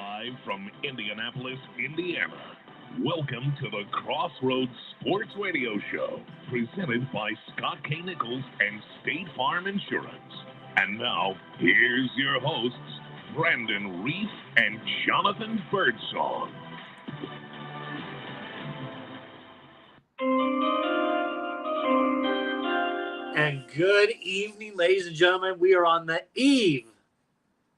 Live from Indianapolis, Indiana. Welcome to the Crossroads Sports Radio Show, presented by Scott K. Nichols and State Farm Insurance. And now, here's your hosts, Brandon Reef and Jonathan Birdsong. And good evening, ladies and gentlemen. We are on the eve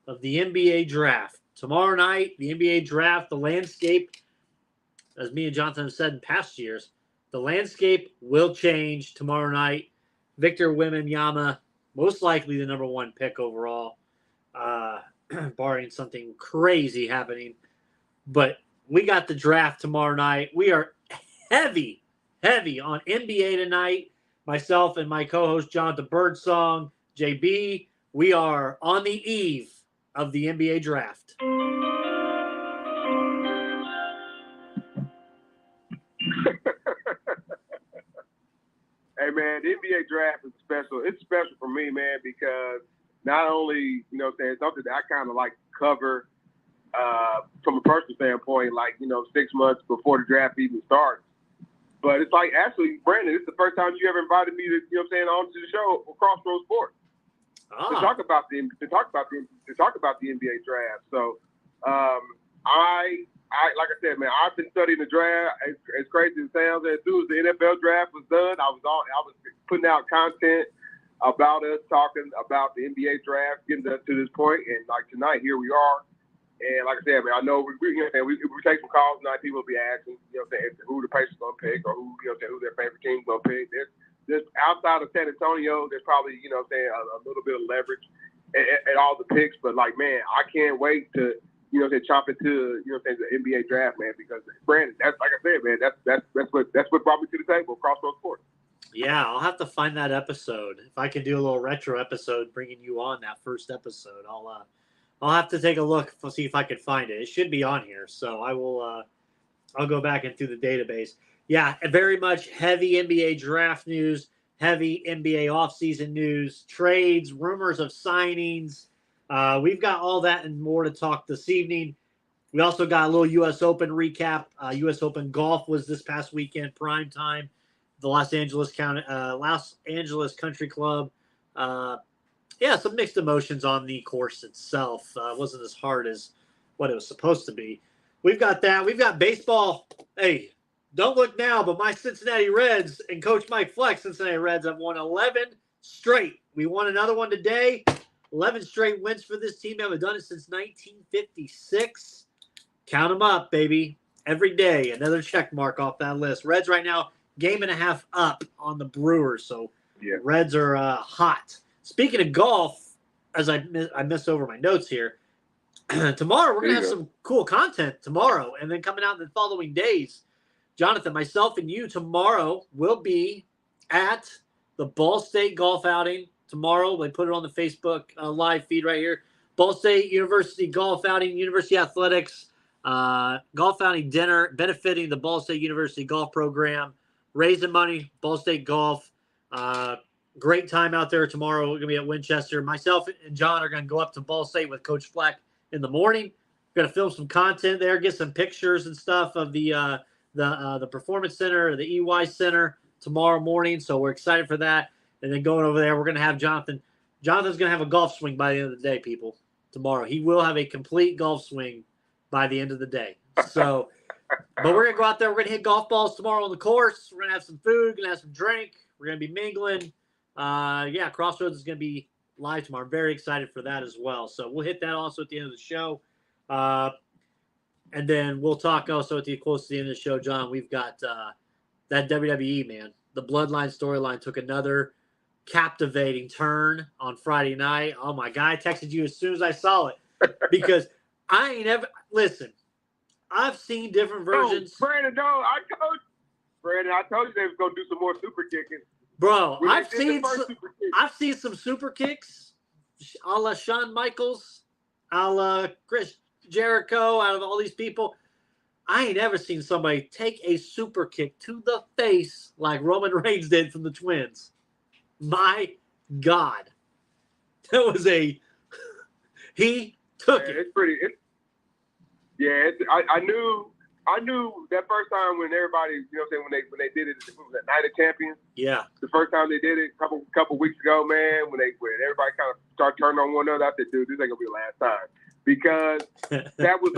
of the NBA draft. Tomorrow night, the NBA draft, the landscape, as me and Jonathan have said in past years, the landscape will change tomorrow night. Victor Wembanyama, most likely the number one pick overall, barring something crazy happening. But we got the draft tomorrow night. We are heavy on NBA tonight. Myself and my co-host, Jonathan Birdsong, JB, we are on the eve of the NBA draft. Hey, man, the NBA draft is special. It's special for me, man, because not only, it's something that I kind of like cover from a personal standpoint, 6 months before the draft even starts. But it's like, actually, Brandon, it's the first time you ever invited me to, onto the show Crossroads Sports to talk about the NBA draft. So, I like I said, man, I've been studying the draft. As crazy as it sounds, as soon as the NFL draft was done, I was putting out content about us talking about the NBA draft, getting to this point, and like tonight, here we are. And like I said, man, I know we take some calls tonight. People will be asking, who the Pacers going to pick or who their favorite team's going to pick. There's outside of San Antonio, there's probably, a little bit of leverage at all the picks. But like, man, I can't wait to, chomp into, the NBA draft, man, because Brandon, that's like I said, man, that's what brought me to the table, Crossroads Sports. Yeah, I'll have to find that episode. If I can do a little retro episode, bringing you on that first episode, I'll have to take a look to see if I can find it. It should be on here, so I will. I'll go back into the database. Yeah, very much heavy NBA draft news, heavy NBA offseason news, trades, rumors of signings. We've got all that and more to talk this evening. We also got a little U.S. Open recap. U.S. Open golf was this past weekend, prime time. The Los Angeles Country Club. Yeah, some mixed emotions on the course itself. It wasn't as hard as what it was supposed to be. We've got that. We've got baseball. Hey, don't look now, but my Cincinnati Reds and Coach Mike Fleck's Cincinnati Reds have won 11 straight. We won another one today. 11 straight wins for this team. They haven't done it since 1956. Count them up, baby. Every day, another check mark off that list. Reds right now, game and a half up on the Brewers. So yeah. Reds are hot. Speaking of golf, as I missed over my notes here, tomorrow we're going to have some cool content tomorrow, and then coming out in the following days. Jonathan, myself, and you tomorrow will be at the Ball State golf outing. Tomorrow, we put it on the Facebook live feed right here. Ball State University golf outing, University Athletics, golf outing dinner, benefiting the Ball State University golf program, raising money, Ball State golf. Great time out there tomorrow. We're going to be at Winchester. Myself and John are going to go up to Ball State with Coach Fleck in the morning. We're going to film some content there, get some pictures and stuff of the Performance Center, the EY Center tomorrow morning. So we're excited for that. And then going over there, we're going to have Jonathan. Jonathan's going to have a golf swing by the end of the day, people, tomorrow. He will have a complete golf swing by the end of the day. So, but we're going to go out there. We're going to hit golf balls tomorrow on the course. We're going to have some food, going to have some drink. We're going to be mingling. Yeah, Crossroads is going to be live tomorrow. I'm very excited for that as well. So we'll hit that also at the end of the show. And then we'll talk also close to the end of the show, John. We've got that WWE, man. The Bloodline storyline took another captivating turn on Friday night. Oh, my God. I texted you as soon as I saw it because I ain't ever – listen, I've seen different versions. Brandon, I told you they was going to do some more super kicking. Bro, I've seen some super kicks a la Shawn Michaels, a la Chris Jericho, out of all these people. I ain't ever seen somebody take a super kick to the face like Roman Reigns did from the Twins. My God. That was he took it. Yeah, I knew that first time when everybody, you know what I'm saying, when they did it, it was at Night of Champions. Yeah. The first time they did it, couple weeks ago, man, when everybody kind of started turning on one another, I said, dude, this ain't gonna be the last time. Because that's because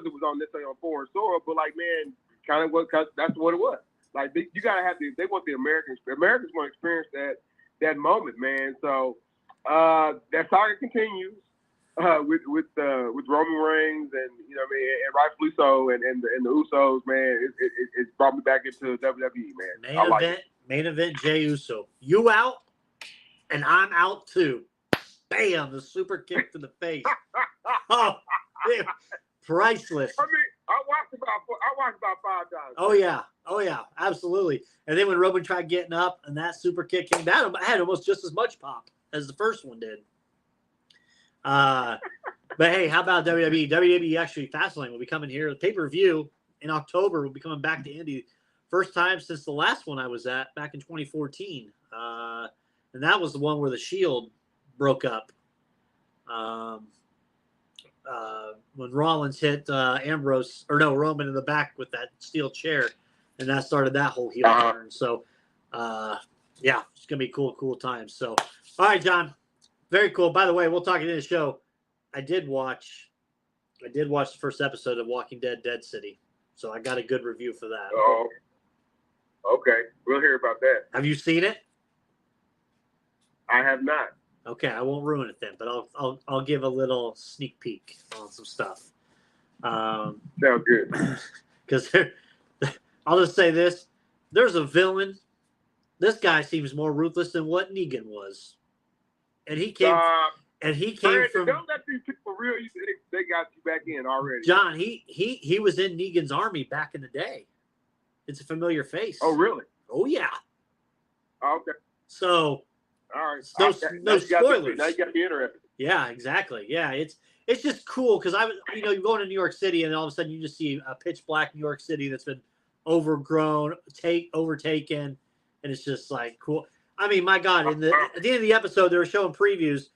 it was on necessarily on foreign soil, but like, man, kind of because that's what it was. Like, you gotta have they want the Americans want to experience that moment, man. So that saga continues with Roman Reigns, and you know what I mean, and rightfully so, and the Usos, man. It's brought me back into WWE, man. Main event, Jey Uso. You out, and I'm out too. Bam! The super kick to the face. Oh, man, priceless. I mean, I watched about 5 times. Oh yeah, absolutely. And then when Roman tried getting up, and that super kick came down, I had almost just as much pop as the first one did. But hey, how about WWE? WWE actually Fastlane will be coming here. The pay-per-view in October will be coming back to Indy. First time since the last one I was at back in 2014. And that was the one where the Shield broke up. When Rollins hit Roman in the back with that steel chair, and that started that whole heel turn. So, yeah, it's gonna be cool times. So, all right, John, very cool. By the way, we'll talk in the show. I did watch the first episode of Walking Dead: Dead City, so I got a good review for that. Oh, okay, we'll hear about that. Have you seen it? I have not. Okay, I won't ruin it then, but I'll give a little sneak peek on some stuff. Sounds good. Because I'll just say this: there's a villain. This guy seems more ruthless than what Negan was, and he came. Brandon, from. Don't let these people real. They got you back in already. John, he was in Negan's army back in the day. It's a familiar face. Oh, really? Oh, yeah. Okay. So. All right. No spoilers. Now you got me interested. Yeah, exactly. Yeah, it's just cool because you're going to New York City and all of a sudden you just see a pitch black New York City that's been overgrown, overtaken, and it's just like cool. I mean, my God! At the end of the episode, they were showing previews,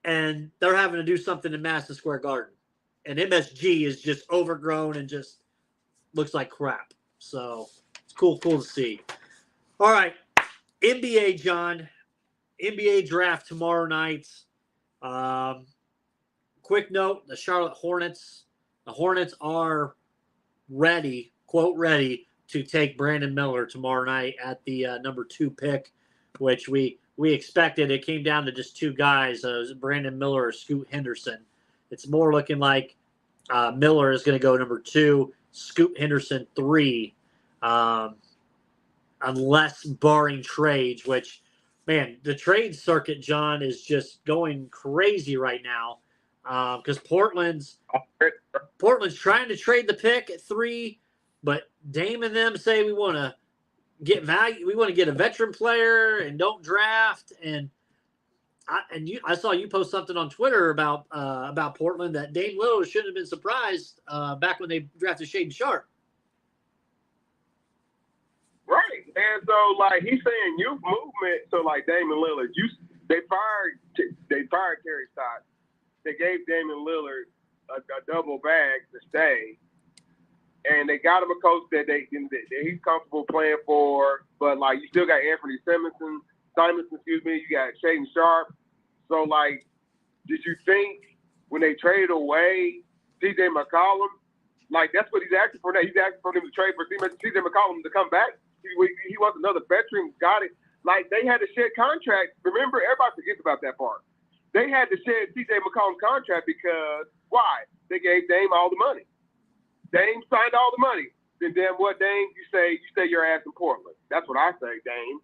and they're having to do something in Madison Square Garden, and MSG is just overgrown and just looks like crap. So it's cool to see. All right, NBA, John. NBA draft tomorrow night. Quick note, the Charlotte Hornets. The Hornets are ready, quote, ready to take Brandon Miller tomorrow night at the number 2 pick, which we expected. It came down to just 2 guys, Brandon Miller or Scoot Henderson. It's more looking like Miller is going to go number 2, Scoot Henderson 3, unless barring trades, which – man, the trade circuit, John, is just going crazy right now because Portland's trying to trade the pick at 3, but Dame and them say we want to get value. We want to get a veteran player and don't draft. And I saw you post something on Twitter about Portland that Dame Lillard shouldn't have been surprised back when they drafted Shaedon Sharpe. Right, and so like he's saying youth movement. So like Damian Lillard, they fired Terry Stotts. They gave Damian Lillard a double bag to stay, and they got him a coach that he's comfortable playing for. But like you still got Anthony Simonson, you got Shaedon Sharpe. So like, did you think when they traded away C.J. McCollum, like that's what he's asking for now? He's asking for them to trade for C.J. McCollum to come back. He wants another veteran. Got it. Like they had to shed contracts. Remember, everybody forgets about that part. They had to shed C.J. McCollum's contract because why? They gave Dame all the money. Dame signed all the money. Then what, Dame? You stay your ass in Portland. That's what I say, Dame.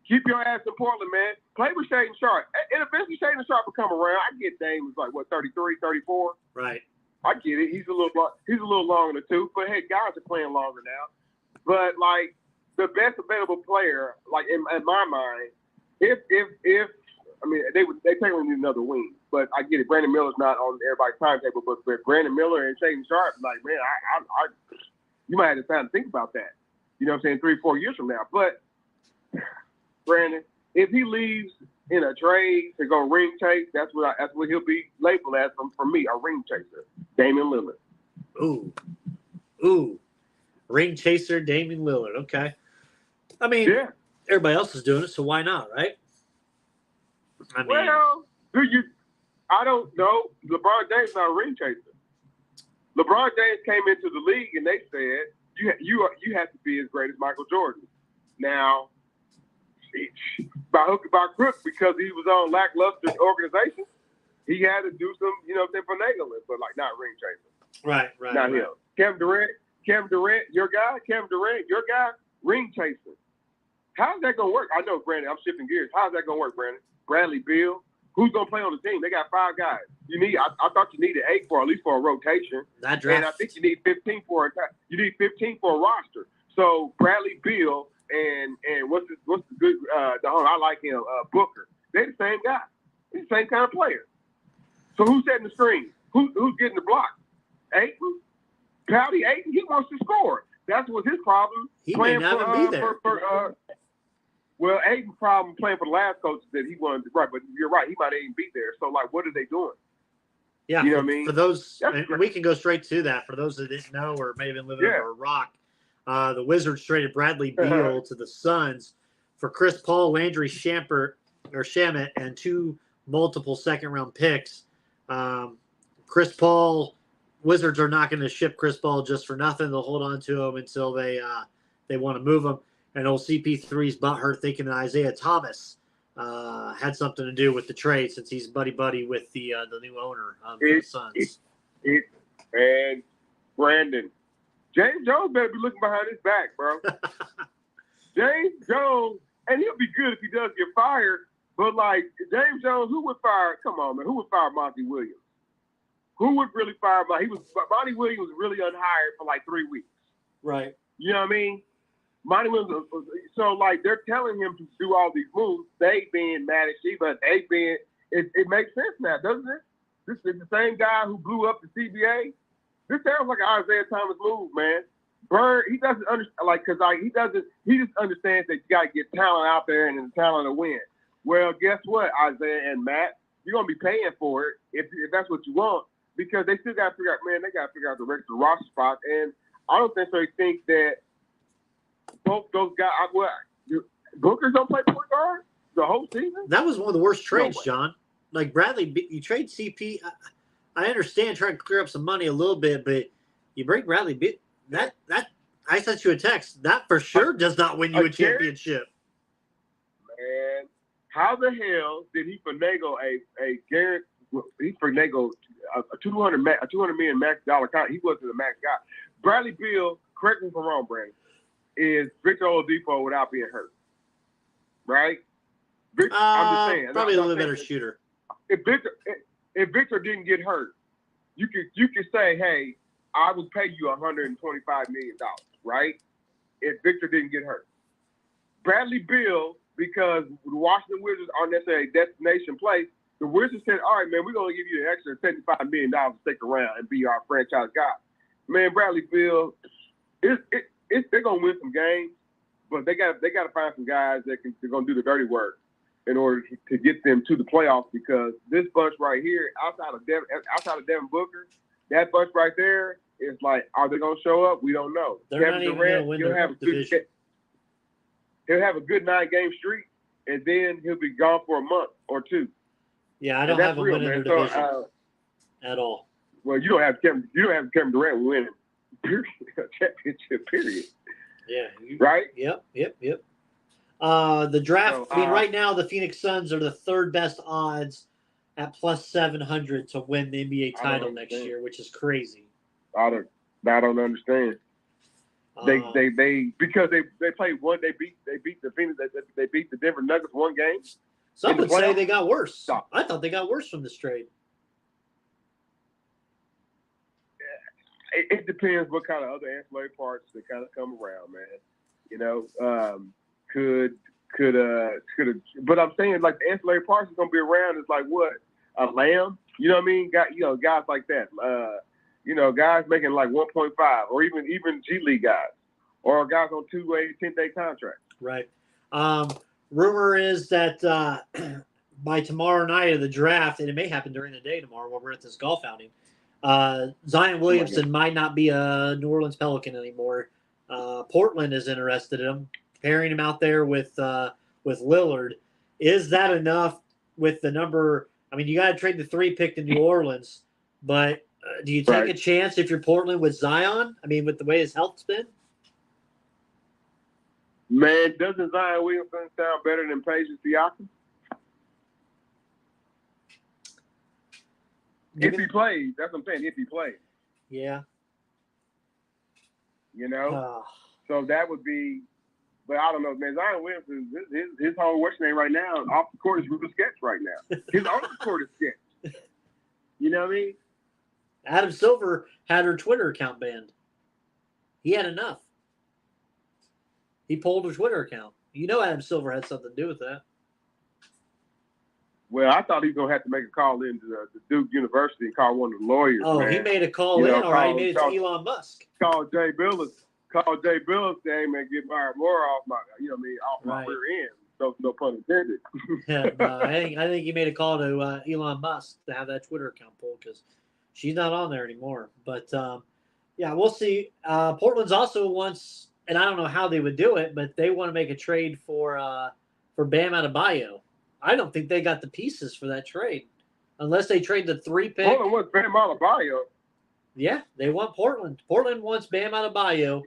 Keep your ass in Portland, man. Play with Shaedon Sharpe. And eventually Shaedon Sharpe will come around. I get Dame was like, 33, 34? Right. I get it. He's a little long in the tooth. But, hey, guys are playing longer now. But, like, the best available player, like, in my mind, if I mean, they technically need another wing. But I get it. Brandon Miller's not on everybody's timetable. But Brandon Miller and Shaedon Sharpe, like, man, you might have time to think about that. You know what I'm saying? 3-4 years from now. But Brandon, if he leaves in a trade to go ring chase, that's what he'll be labeled as from me, a ring chaser. Damian Lillard. Ooh. Ring chaser, Damian Lillard. Okay. I mean, Yeah. everybody else is doing it, so why not, right? I mean, Well, I don't know. LeBron James is not a ring chaser. LeBron James came into the league and they said you have to be as great as Michael Jordan. Now, by hook or by crook, because he was on lackluster organization, he had to do some, finagling, but like not ring chaser. Right. Not him. Kevin Durant, your guy, ring chaser. How's that gonna work? I know, Brandon. I'm shifting gears. How's that gonna work, Brandon? Bradley Beal. Who's gonna play on the team? They got 5 guys. I thought you needed 8 for at least for a rotation. And I think you need 15 for a roster. So Bradley Beal and what's the good I like him, Booker. They're the same guy. He's the same kind of player. So who's setting the screen? Who's getting the block? Ayton? Pouty Ayton, he wants to score. That's what his problem. He may not even be there. Well, Ayton's problem playing for the last coach is that he wanted to, right, but you're right, he might even be there. So, like, what are they doing? Yeah, you know what I mean? For those, and we can go straight to that. For those that didn't know or may have been living under a rock, the Wizards traded Bradley Beal to the Suns for Chris Paul, Landry Shamet, and 2 multiple second-round picks. Chris Paul, Wizards are not going to ship Chris Paul just for nothing. They'll hold on to him until they want to move him. And old CP3's butthurt thinking that Isaiah Thomas had something to do with the trade since he's buddy with the new owner of the Suns. And Brandon, James Jones better be looking behind his back, bro. James Jones, and he'll be good if he does get fired. But like James Jones, who would fire? Come on, man, who would fire Monty Williams? Who would really fire Monty? Monty Williams was really unhired for like 3 weeks. Right. You know what I mean? Monty Williams. So like they're telling him to do all these moves. They being mad at Sheba. They being it makes sense now, doesn't it? This is the same guy who blew up the CBA. This sounds like an Isaiah Thomas move, man. Bird, he doesn't understand, he just understands that you got to get talent out there and the talent to win. Well, guess what, Isaiah and Matt? You're going to be paying for it if that's what you want, because they still got to figure out, man, they got to figure out the rest of the roster spot. And I don't necessarily think that both those guys, Booker's don't play point guard the whole season? That was one of the worst trades, John. Like Bradley, you trade CP. I understand trying to clear up some money a little bit, but you break Bradley. That I sent you a text. That for sure does not win you a championship. Man, how the hell did he finagle a Garrett? He finagled a $200 million max dollar contract. He wasn't a max guy. Bradley Beal, correct me if I'm wrong, Brandon, is Victor Oladipo without being hurt, right? I'm just saying, probably a little better shooter. If Victor didn't get hurt, you could say, hey, I would pay you $125 million, right? If Victor didn't get hurt. Bradley Beal, because the Washington Wizards aren't necessarily a destination place, the Wizards said, all right, man, we're going to give you an extra $75 million to stick around and be our franchise guy. Man, Bradley Beal, they're going to win some games, but they got to find some guys they're going to do the dirty work in order to get them to the playoffs, because this bunch right here, outside of Devin Booker, that bunch right there is like, are they going to show up? We don't know. They're not even going to win their division. He'll have a good 9-game streak, and then he'll be gone for a month or 2. Yeah, I don't have him winning their division at all. Well, you don't have Kevin Durant winning a championship. Period. Yeah. Right. Yep. The draft. So, right now the Phoenix Suns are the 3rd best odds at plus 700 to win the NBA title next year, which is crazy. I don't understand. They because they played one. They beat the Phoenix. They beat the Denver Nuggets 1 game. Some would say they got worse. Stop. I thought they got worse from this trade. It depends what kind of other ancillary parts that kind of come around, man. You know, but I'm saying like the ancillary parts is gonna be around is like what, a Lamb? You know what I mean? Guys like that. Guys making like 1.5 or even G League guys or guys on 2-way 10-day contracts. Right. Rumor is that by tomorrow night of the draft, and it may happen during the day tomorrow while we're at this golf outing, Zion Williamson might not be a New Orleans Pelican anymore. Portland is interested in him, pairing him out there with Lillard. Is that enough with the number? I mean, you got to trade the 3 pick to New Orleans, but do you take a chance if you're Portland with Zion? I mean, with the way his health's been? Man, doesn't Zion Williamson sound better than Patience Siakam? If he plays, that's what I'm saying. If he plays, yeah. You know, so that would be. But I don't know, man. Zion Williamson, his whole what's name right now off the court is real sketch right now. His on the court is sketch. You know what I mean? Adam Silver had her Twitter account banned. He had enough. He pulled her Twitter account. You know, Adam Silver had something to do with that. Well, I thought he was gonna have to make a call into the Duke University and call one of the lawyers. Oh, man. He made a call in. All right, he made it to Elon Musk. Call Jay Billis. Call Jay Billis name and get Byron Moore off my, off my rear end. No pun intended. Yeah, no, I think he made a call to Elon Musk to have that Twitter account pulled because she's not on there anymore. But yeah, we'll see. Portland's also wants, and I don't know how they would do it, but they want to make a trade for Bam Adebayo. I don't think they got the pieces for that trade, unless they trade the 3 pick. Portland wants Bam Adebayo. Yeah, they want Portland. Portland wants Bam Adebayo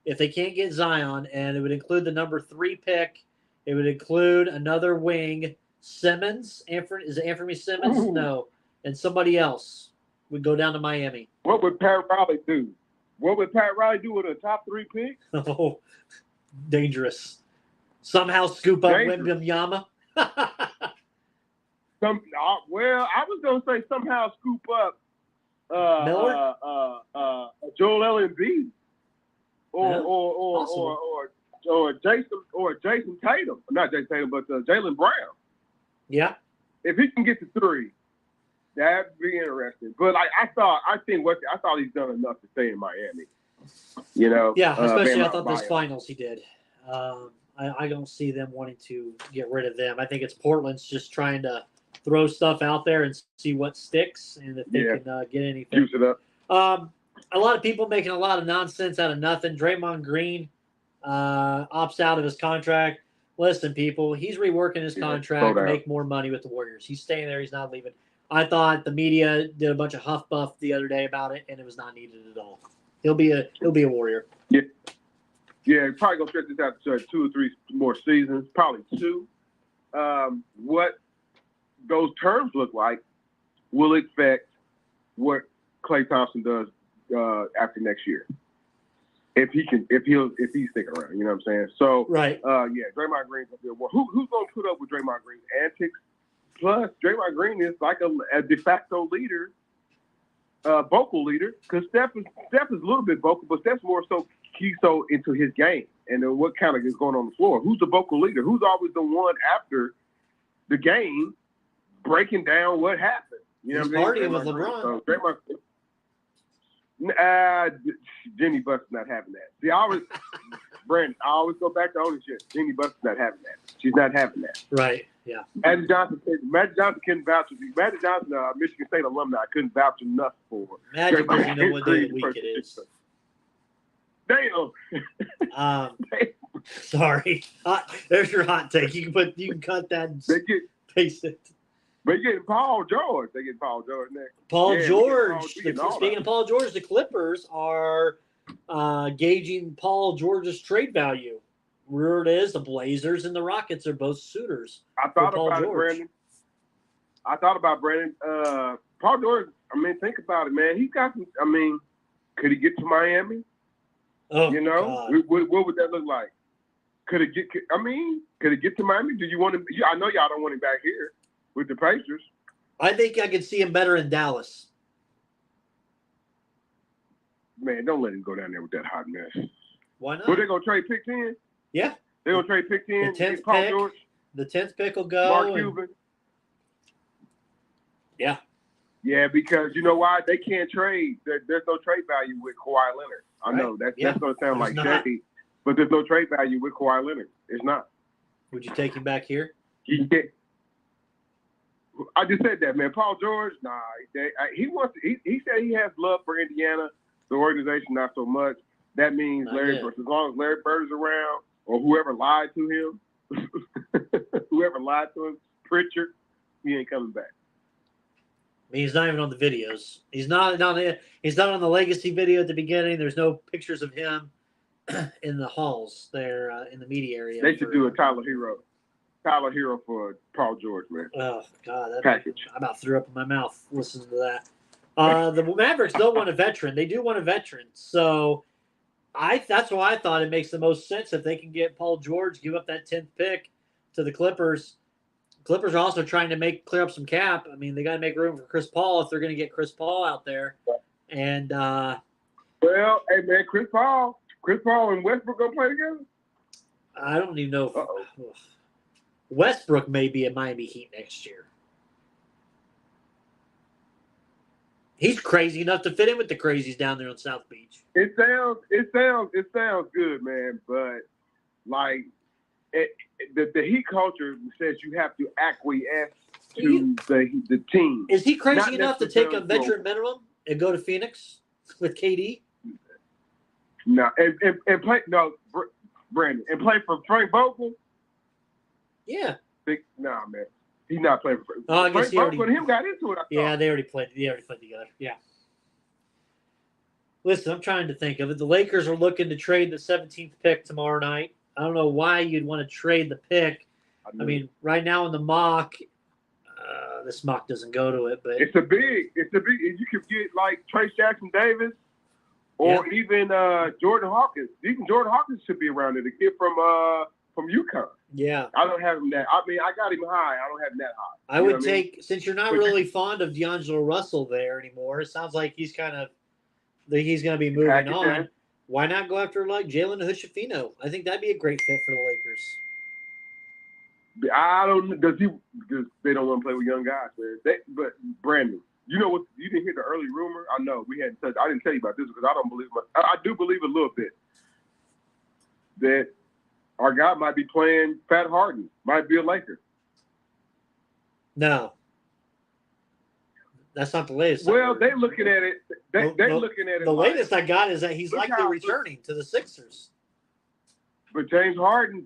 if they can't get Zion, and it would include the number 3 pick. It would include another wing, Simmons. Is it Anthony Simmons? Ooh. No, and somebody else would go down to Miami. What would Pat Riley do? What would Pat Riley do with a top 3 pick? Oh, dangerous. Somehow scoop up Wembanyama. Well, I was gonna say somehow scoop up Miller? Joel Embiid Yeah, or Jason Tatum, not Jason Tatum, but Jaylen Brown. Yeah, If he can get to 3, that'd be interesting. But I thought he's done enough to stay in Miami. You know. Yeah, especially I thought this finals he did. I don't see them wanting to get rid of them. I think it's Portland's just trying to throw stuff out there and see what sticks and if they can get anything. Juice it up. A lot of people making a lot of nonsense out of nothing. Draymond Green opts out of his contract. Listen, people, he's reworking his contract to make more money with the Warriors. He's staying there. He's not leaving. I thought the media did a bunch of huff buff the other day about it, and it was not needed at all. He'll be a Warrior. Yeah. Yeah, probably gonna stretch this out to 2 or 3 more seasons, probably 2. What those terms look like will affect what Klay Thompson does after next year. If he's sticking around, you know what I'm saying? So right. Draymond Green's gonna be who's gonna put up with Draymond Green's antics? Plus, Draymond Green is like a de facto leader, vocal leader, because Steph is a little bit vocal, but Steph's more so. He's so into his game and what kind of is going on the floor. Who's the vocal leader? Who's always the one after the game breaking down what happened? You know what I mean? Partying with LeBron. So Jenny Butler's not having that. See, Brandon, I always go back to ownership. Jenny Butler's not having that. She's not having that. Right. Yeah. Magic Johnson couldn't vouch for Magic Johnson, Michigan State alumni, couldn't vouch enough for. Magic doesn't know what day of the week it is. Damn. Sorry. There's your hot take. You can cut that and paste it. They're getting Paul George. They get Paul George next. Speaking of Paul George, the Clippers are gauging Paul George's trade value. Word is the Blazers and the Rockets are both suitors. I thought about it, Brandon. Paul George. I mean, think about it, man. He got some. I mean, could he get to Miami? Oh, you know, what would that look like? Could it get to Miami? Do you want him? I know y'all don't want him back here with the Pacers. I think I could see him better in Dallas. Man, don't let him go down there with that hot mess. Why not? Well, they're gonna trade pick 10. Yeah, they're gonna trade pick 10. The 10th Paul pick. George. The 10th pick will go. Mark Cuban. Yeah. Yeah, because you know why? They can't trade. There's no trade value with Kawhi Leonard. I know that's going to sound like shady, but there's no trade value with Kawhi Leonard. It's not. Would you take him back here? I just said that, man. Paul George, nah. He said he has love for Indiana. The organization, not so much. That means as long as Larry Bird is around, or whoever lied to him, Pritchard, he ain't coming back. I mean, he's not even on the videos. He's not on the legacy video at the beginning. There's no pictures of him in the halls there in the media area. They should do a Tyler Hero for Paul George, man. Oh God, Package. I about threw up in my mouth listening to that. The Mavericks don't want a veteran. They do want a veteran. So that's why I thought it makes the most sense if they can get Paul George, give up that 10th pick to the Clippers. Clippers are also trying to clear up some cap. I mean, they got to make room for Chris Paul if they're going to get Chris Paul out there. And well, hey man, Chris Paul and Westbrook gonna play together? I don't even know if Westbrook may be at Miami Heat next year. He's crazy enough to fit in with the crazies down there on South Beach. It sounds good, man. But like the Heat culture says, you have to acquiesce to the team. Is he crazy enough to take a veteran minimum and go to Phoenix with KD? No, and play Brandon and play for Frank Vogel. Yeah. Nah, man. He's not playing for Frank. I guess Vogel and him got into it. Yeah, they already played together. Yeah. Listen, I'm trying to think of it. The Lakers are looking to trade the 17th pick tomorrow night. I don't know why you'd want to trade the pick. I mean, right now in the mock, this mock doesn't go to it, but it's a big. You could get like Trace Jackson Davis, or even Jordan Hawkins. Even Jordan Hawkins should be around there. The kid from UConn. Yeah. I don't have him that. I mean, I got him high. I don't have him that high. I would take, since you're not really fond of D'Angelo Russell there anymore, it sounds like he's going to be moving on. Why not go after like Jalen Hood-Schifino? I think that'd be a great fit for the Lakers. I don't know. Because they don't want to play with young guys, man. But Brandon, you know what? You didn't hear the early rumor. I know we hadn't touched. I didn't tell you about this because I don't believe. I do believe a little bit that our guy might be playing Pat Harden. Might be a Laker. No, that's not the latest. Well, they're looking at it. They're looking at it. The latest I got is that he's likely returning to the Sixers. But James Harden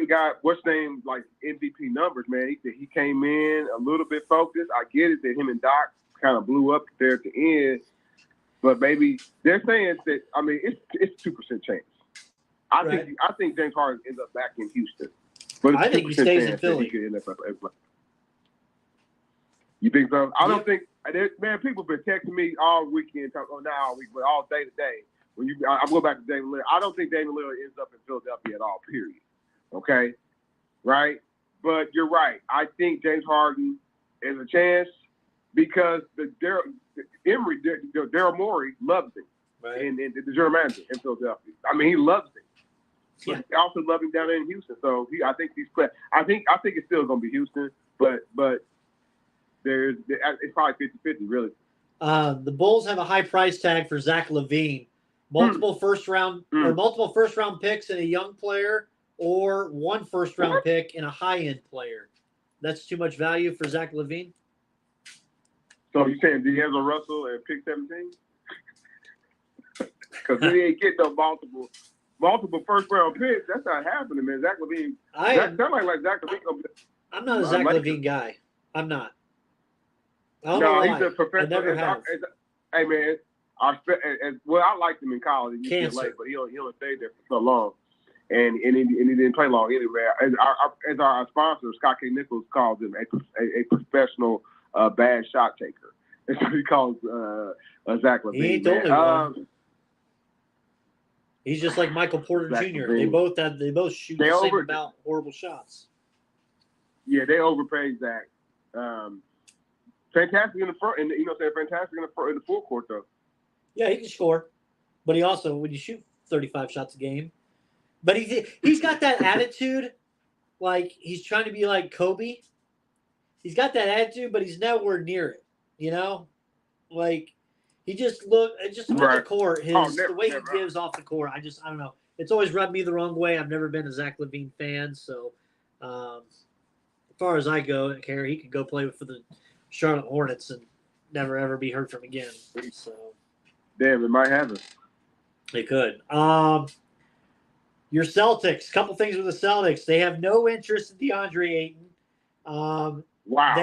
got what's name like MVP numbers, man. He came in a little bit focused. I get it that him and Doc kind of blew up there at the end, but maybe they're saying that. I mean, it's 2% chance. I think James Harden ends up back in Houston. But I think he stays in Philly. You think so? I don't think. Man, people have been texting me all weekend, not all week, but all day today. I'm going back to Damian Lillard. I don't think Damian Lillard ends up in Philadelphia at all, period. Okay? Right? But you're right. I think James Harden is a chance because Daryl Morey loves him. Right. And the general manager in Philadelphia. I mean, he loves him. Yeah. But he also loves him down there in Houston. So I think he's playing. I think it's still going to be Houston, but it's probably 50-50, really. The Bulls have a high price tag for Zach LaVine. Multiple first round picks in a young player, or one first round pick in a high end player. That's too much value for Zach LaVine. So you're saying D'Angelo Russell at pick 17? Because he ain't getting no multiple first round picks. That's not happening, man. Zach LaVine. That sounds like Zach LaVine. I'm not a Zach LaVine guy. I'm not. He's a professional. I never have. Hey man, I liked him in college. He was late, but he only stayed there for so long, and he didn't play long anyway. As our sponsor, Scott K. Nichols calls him a professional bad shot taker. That's what he calls Zach LaVine. He ain't the only one. He's just like Michael Porter Jr. LaVine. They both shoot the same amount horrible shots. Yeah, they overpaid Zach. Fantastic in the front, and fantastic in the full court though. Yeah, he can score, but he also when you shoot 35 shots a game, but he's got that attitude, like he's trying to be like Kobe. He's got that attitude, but he's nowhere near it. You know, like he just on the court, the way he gives off the court. I don't know. It's always rubbed me the wrong way. I've never been a Zach LaVine fan, so far as I care, he could go play for the Charlotte Hornets and never ever be heard from again. So Damn, it might happen. they could. Your Celtics. Couple things with the Celtics. They have no interest in DeAndre Ayton. Wow.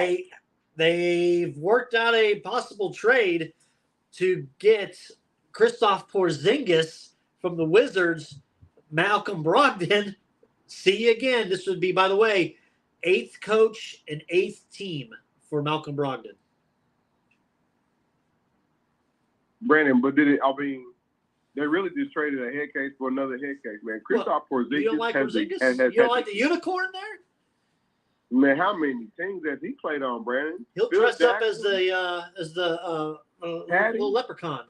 They've worked out a possible trade to get Kristaps Porzingis from the Wizards. Malcolm Brogdon. See you again. This would be, by the way, 8th coach and 8th team for Malcolm Brogdon. Brandon, but did it? I mean, they really just traded a head case for another head case, man. Kristaps Porzingis. You don't like Porzingis? You don't like the unicorn there? Man, how many teams has he played on, Brandon? He'll dress up as the little leprechaun.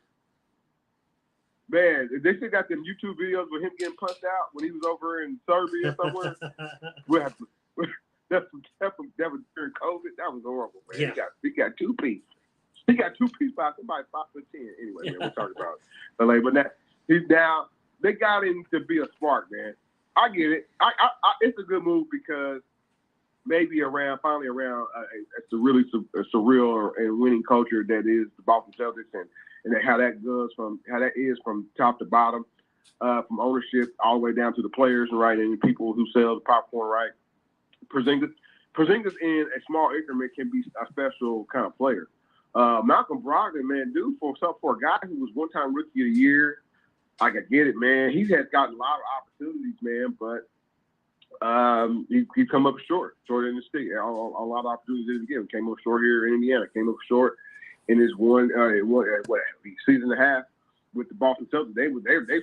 Man, they still got them YouTube videos with him getting punched out when he was over in Serbia somewhere. that was during COVID. That was horrible, man. Yeah. He got 2 piece. He got 2 piece by somebody 5'10". Anyway, man, we're talking about LA, but now they got him to be a spark, man. I get it. I it's a good move because maybe finally around it's a really surreal and winning culture that is the Boston Celtics and how that is from top to bottom, from ownership all the way down to the players, right, and people who sell the popcorn, right. Porzingis in a small increment can be a special kind of player. Malcolm Brogdon, man, dude, for a guy who was one-time Rookie of the Year, I can get it, man. He has gotten a lot of opportunities, man, but he come up short in the stick. A lot of opportunities didn't get him. Came up short here in Indiana. Came up short in his one season and a half with the Boston Celtics. They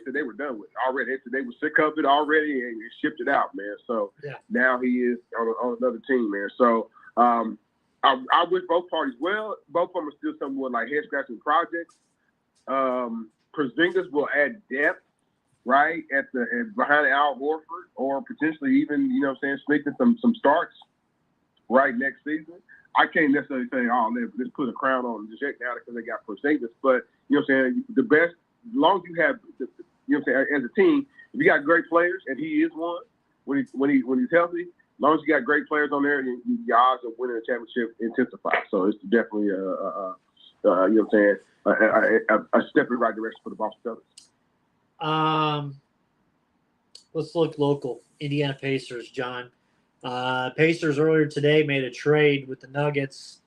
said they were done with it already. They said they were sick of it already and shipped it out, man. So now he is on another team, man. So I wish both parties well. Both of them are still somewhat like head scratching projects. Porzingis will add depth, right, behind Al Horford, or potentially even, you know what I'm saying, sneaking some starts right next season. I can't necessarily say, let's put a crown on just now because they got Porzingis, but you know what I'm saying, the best, as long as you have, you know what I'm saying, as a team, if you got great players, and he is one when he's healthy, as long as you got great players on there, your odds of winning a championship intensify. So it's definitely you know what I'm saying, a step in the right direction for the Boston Celtics. Let's look local. Indiana Pacers, John. Pacers earlier today made a trade with the Nuggets,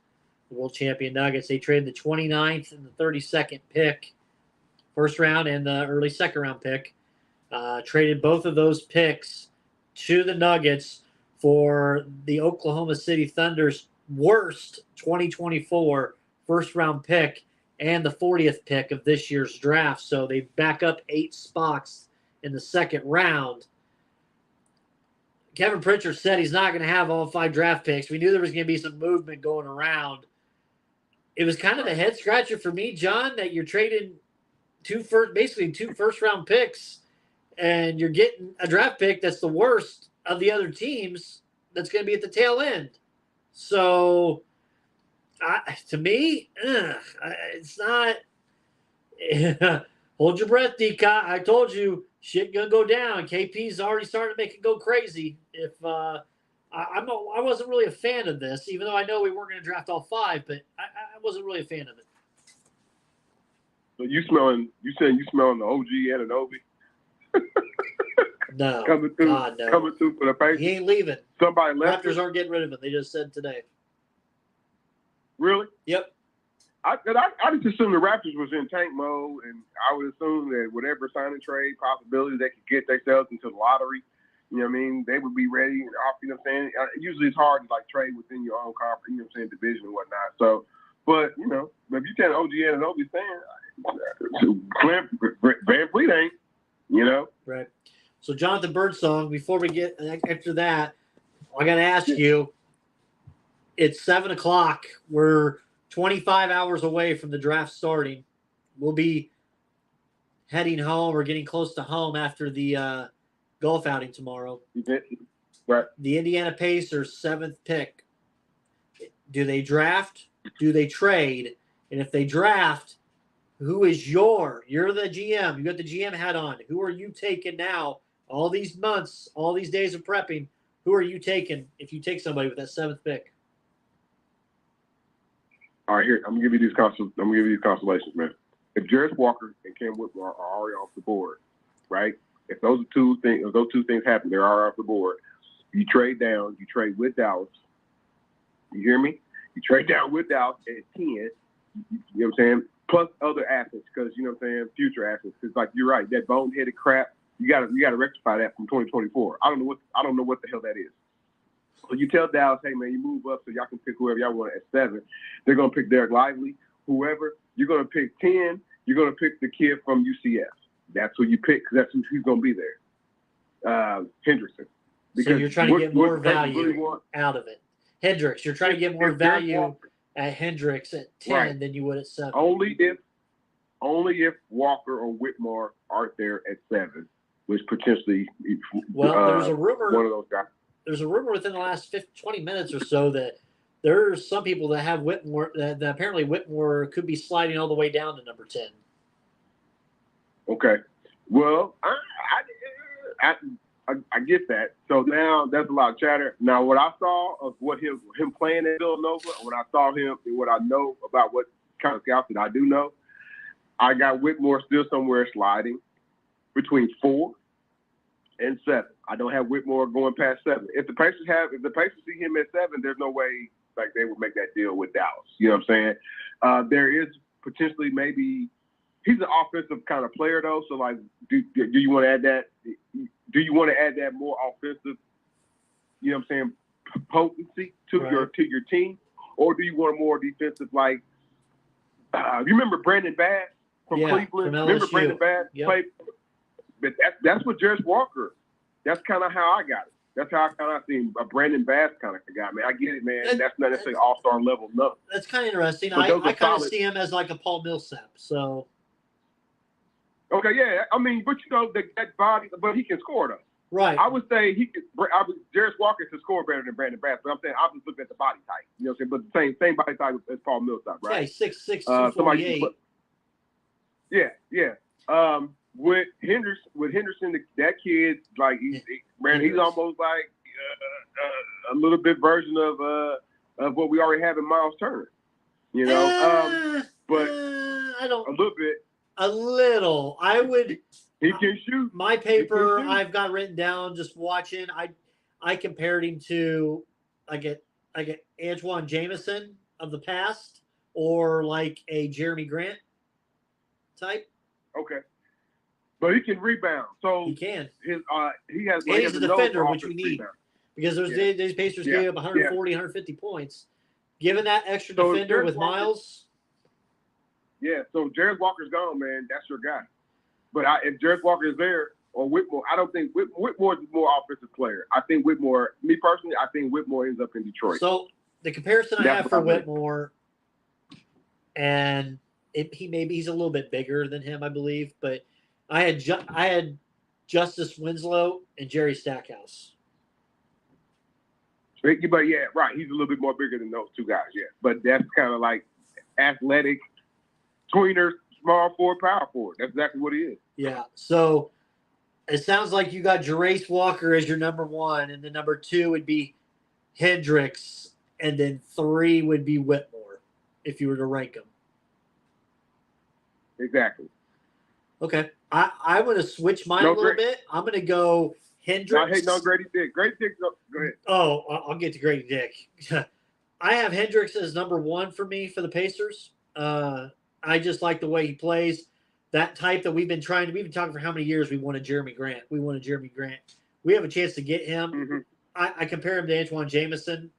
the world champion Nuggets. They traded the 29th and the 32nd pick, first round and the early second round pick. Traded both of those picks to the Nuggets for the Oklahoma City Thunder's worst 2024 first round pick and the 40th pick of this year's draft. So they back up 8 spots in the second round. Kevin Pritchard said he's not going to have all 5 draft picks. We knew there was going to be some movement going around. It was kind of a head scratcher for me, John, that you're trading basically 2 first-round picks, and you're getting a draft pick that's the worst of the other teams that's going to be at the tail end. So, to me, it's not – hold your breath, D-Cot. I told you. Shit gonna go down. KP's already starting to make it go crazy. If I wasn't really a fan of this, even though I know we weren't going to draft all 5, but I wasn't really a fan of it. So you saying you smelling the OG Anunoby? No, coming through for the Pacers. He ain't leaving. Somebody left. Raptors aren't getting rid of him. They just said today. Really? Yep. I just assumed the Raptors was in tank mode, and I would assume that whatever signing trade possibilities they could get themselves into the lottery, you know what I mean, they would be ready. And you know what I'm saying? Usually it's hard to like trade within your own conference, you know what I'm saying, division and whatnot. So, but you know, if you tell OG Anunoby saying, Van Fleet ain't, you know. Right. So Jonathan Birdsong, before we get after that, I got to ask you. It's 7:00. We're 25 hours away from the draft starting. We'll be heading home or getting close to home after the golf outing tomorrow. Right. The Indiana Pacers, 7th pick. Do they draft? Do they trade? And if they draft, who is you're the GM. You got the GM hat on. Who are you taking now? All these months, all these days of prepping, Who are you taking if you take somebody with that 7th pick? All right, here I'm gonna give you these constellations, man. If Jarris Walker and Cam Whitmore are already off the board, right? If those two things happen, they're already off the board. You trade down. You trade with Dallas. You hear me? You trade down with Dallas at 10. You know what I'm saying? Plus other assets, because you know what I'm saying, future assets. Because like you're right, that boneheaded crap. You gotta rectify that from 2024. I don't know what the hell that is. So you tell Dallas, hey man, you move up so y'all can pick whoever y'all want at 7. They're gonna pick Derek Lively, whoever. You're gonna pick 10. You're gonna pick the kid from UCF. That's who you pick because that's who's gonna be there. Hendrickson. So you're trying to get more value out of it. Hendricks, you're trying to get more value at Hendricks at 10 than you would at 7. Only if Walker or Whitmore aren't there at 7, which potentially. Well, there's a rumor. One of those guys. There's a rumor within the last 20 minutes or so that there's some people that have Whitmore. That apparently Whitmore could be sliding all the way down to number 10. Okay. Well, I get that. So now that's a lot of chatter. Now, what I saw of what him playing at Villanova, when I saw him and what I know about what kind of scouts that I do know, I got Whitmore still somewhere sliding between 4 and 7. I don't have Whitmore going past 7. If the Pacers see him at 7, there's no way like they would make that deal with Dallas. You know what I'm saying? There is potentially maybe. He's an offensive kind of player, though. So, like, do you want to add that? Do you want to add that more offensive, you know what I'm saying, potency to your team, or do you want a more defensive? Like, you remember Brandon Bass from Cleveland? From LSU. Remember Brandon Bass played? But that's what Jarris Walker. That's kind of how I got it. That's how I kind of seen a Brandon Bass kind of guy. Man, I get it, man. That's not necessarily all-star level, no. That's kind of interesting. I kind of see him as like a Paul Millsap. So. Okay, yeah. I mean, but you know that body, but he can score though. Right. I would say Jarris Walker can score better than Brandon Bass, but I'm saying I was looking at the body type. You know what I'm saying? But the same body type as Paul Millsap, right? Yeah, 6'6", 248. Yeah. With Henderson, that kid, like he's almost like a little bit version of what we already have in Miles Turner. You know, but I don't. A little bit. A little. I would. He can shoot. My paper I've got written down just watching. I compared him to I get Antoine Jameson of the past or like a Jeremy Grant type. Okay. But he can rebound. So he can. He's a defender, which we need. Rebound. Because those Pacers gave up 140, 150 points. Given that extra defender with Miles. Yeah, so Jarris Walker's gone, man. That's your guy. But if Jarris Walker is there or Whitmore, I don't think Whitmore's a more offensive player. I think Whitmore, me personally, I think Whitmore ends up in Detroit. So the comparison I have for Whitmore, and he's a little bit bigger than him, I believe, but I had Justice Winslow and Jerry Stackhouse. But yeah, right. He's a little bit more bigger than those two guys, yeah. But that's kind of like athletic. Tweener, small forward, power forward. That's exactly what he is. Yeah. So it sounds like you got Jarris Walker as your number 1, and then number 2 would be Hendricks, and then 3 would be Whitmore, if you were to rank them. Exactly. Okay. I'm going to switch mine a little bit. I'm going to go Hendricks. No, Grady Dick. Grady Dick, go ahead. Oh, I'll get to Grady Dick. I have Hendricks as number 1 for me for the Pacers. I just like the way he plays. That type that we've been talking for how many years we wanted Jeremy Grant. We have a chance to get him. Mm-hmm. I compare him to Antoine Jameson.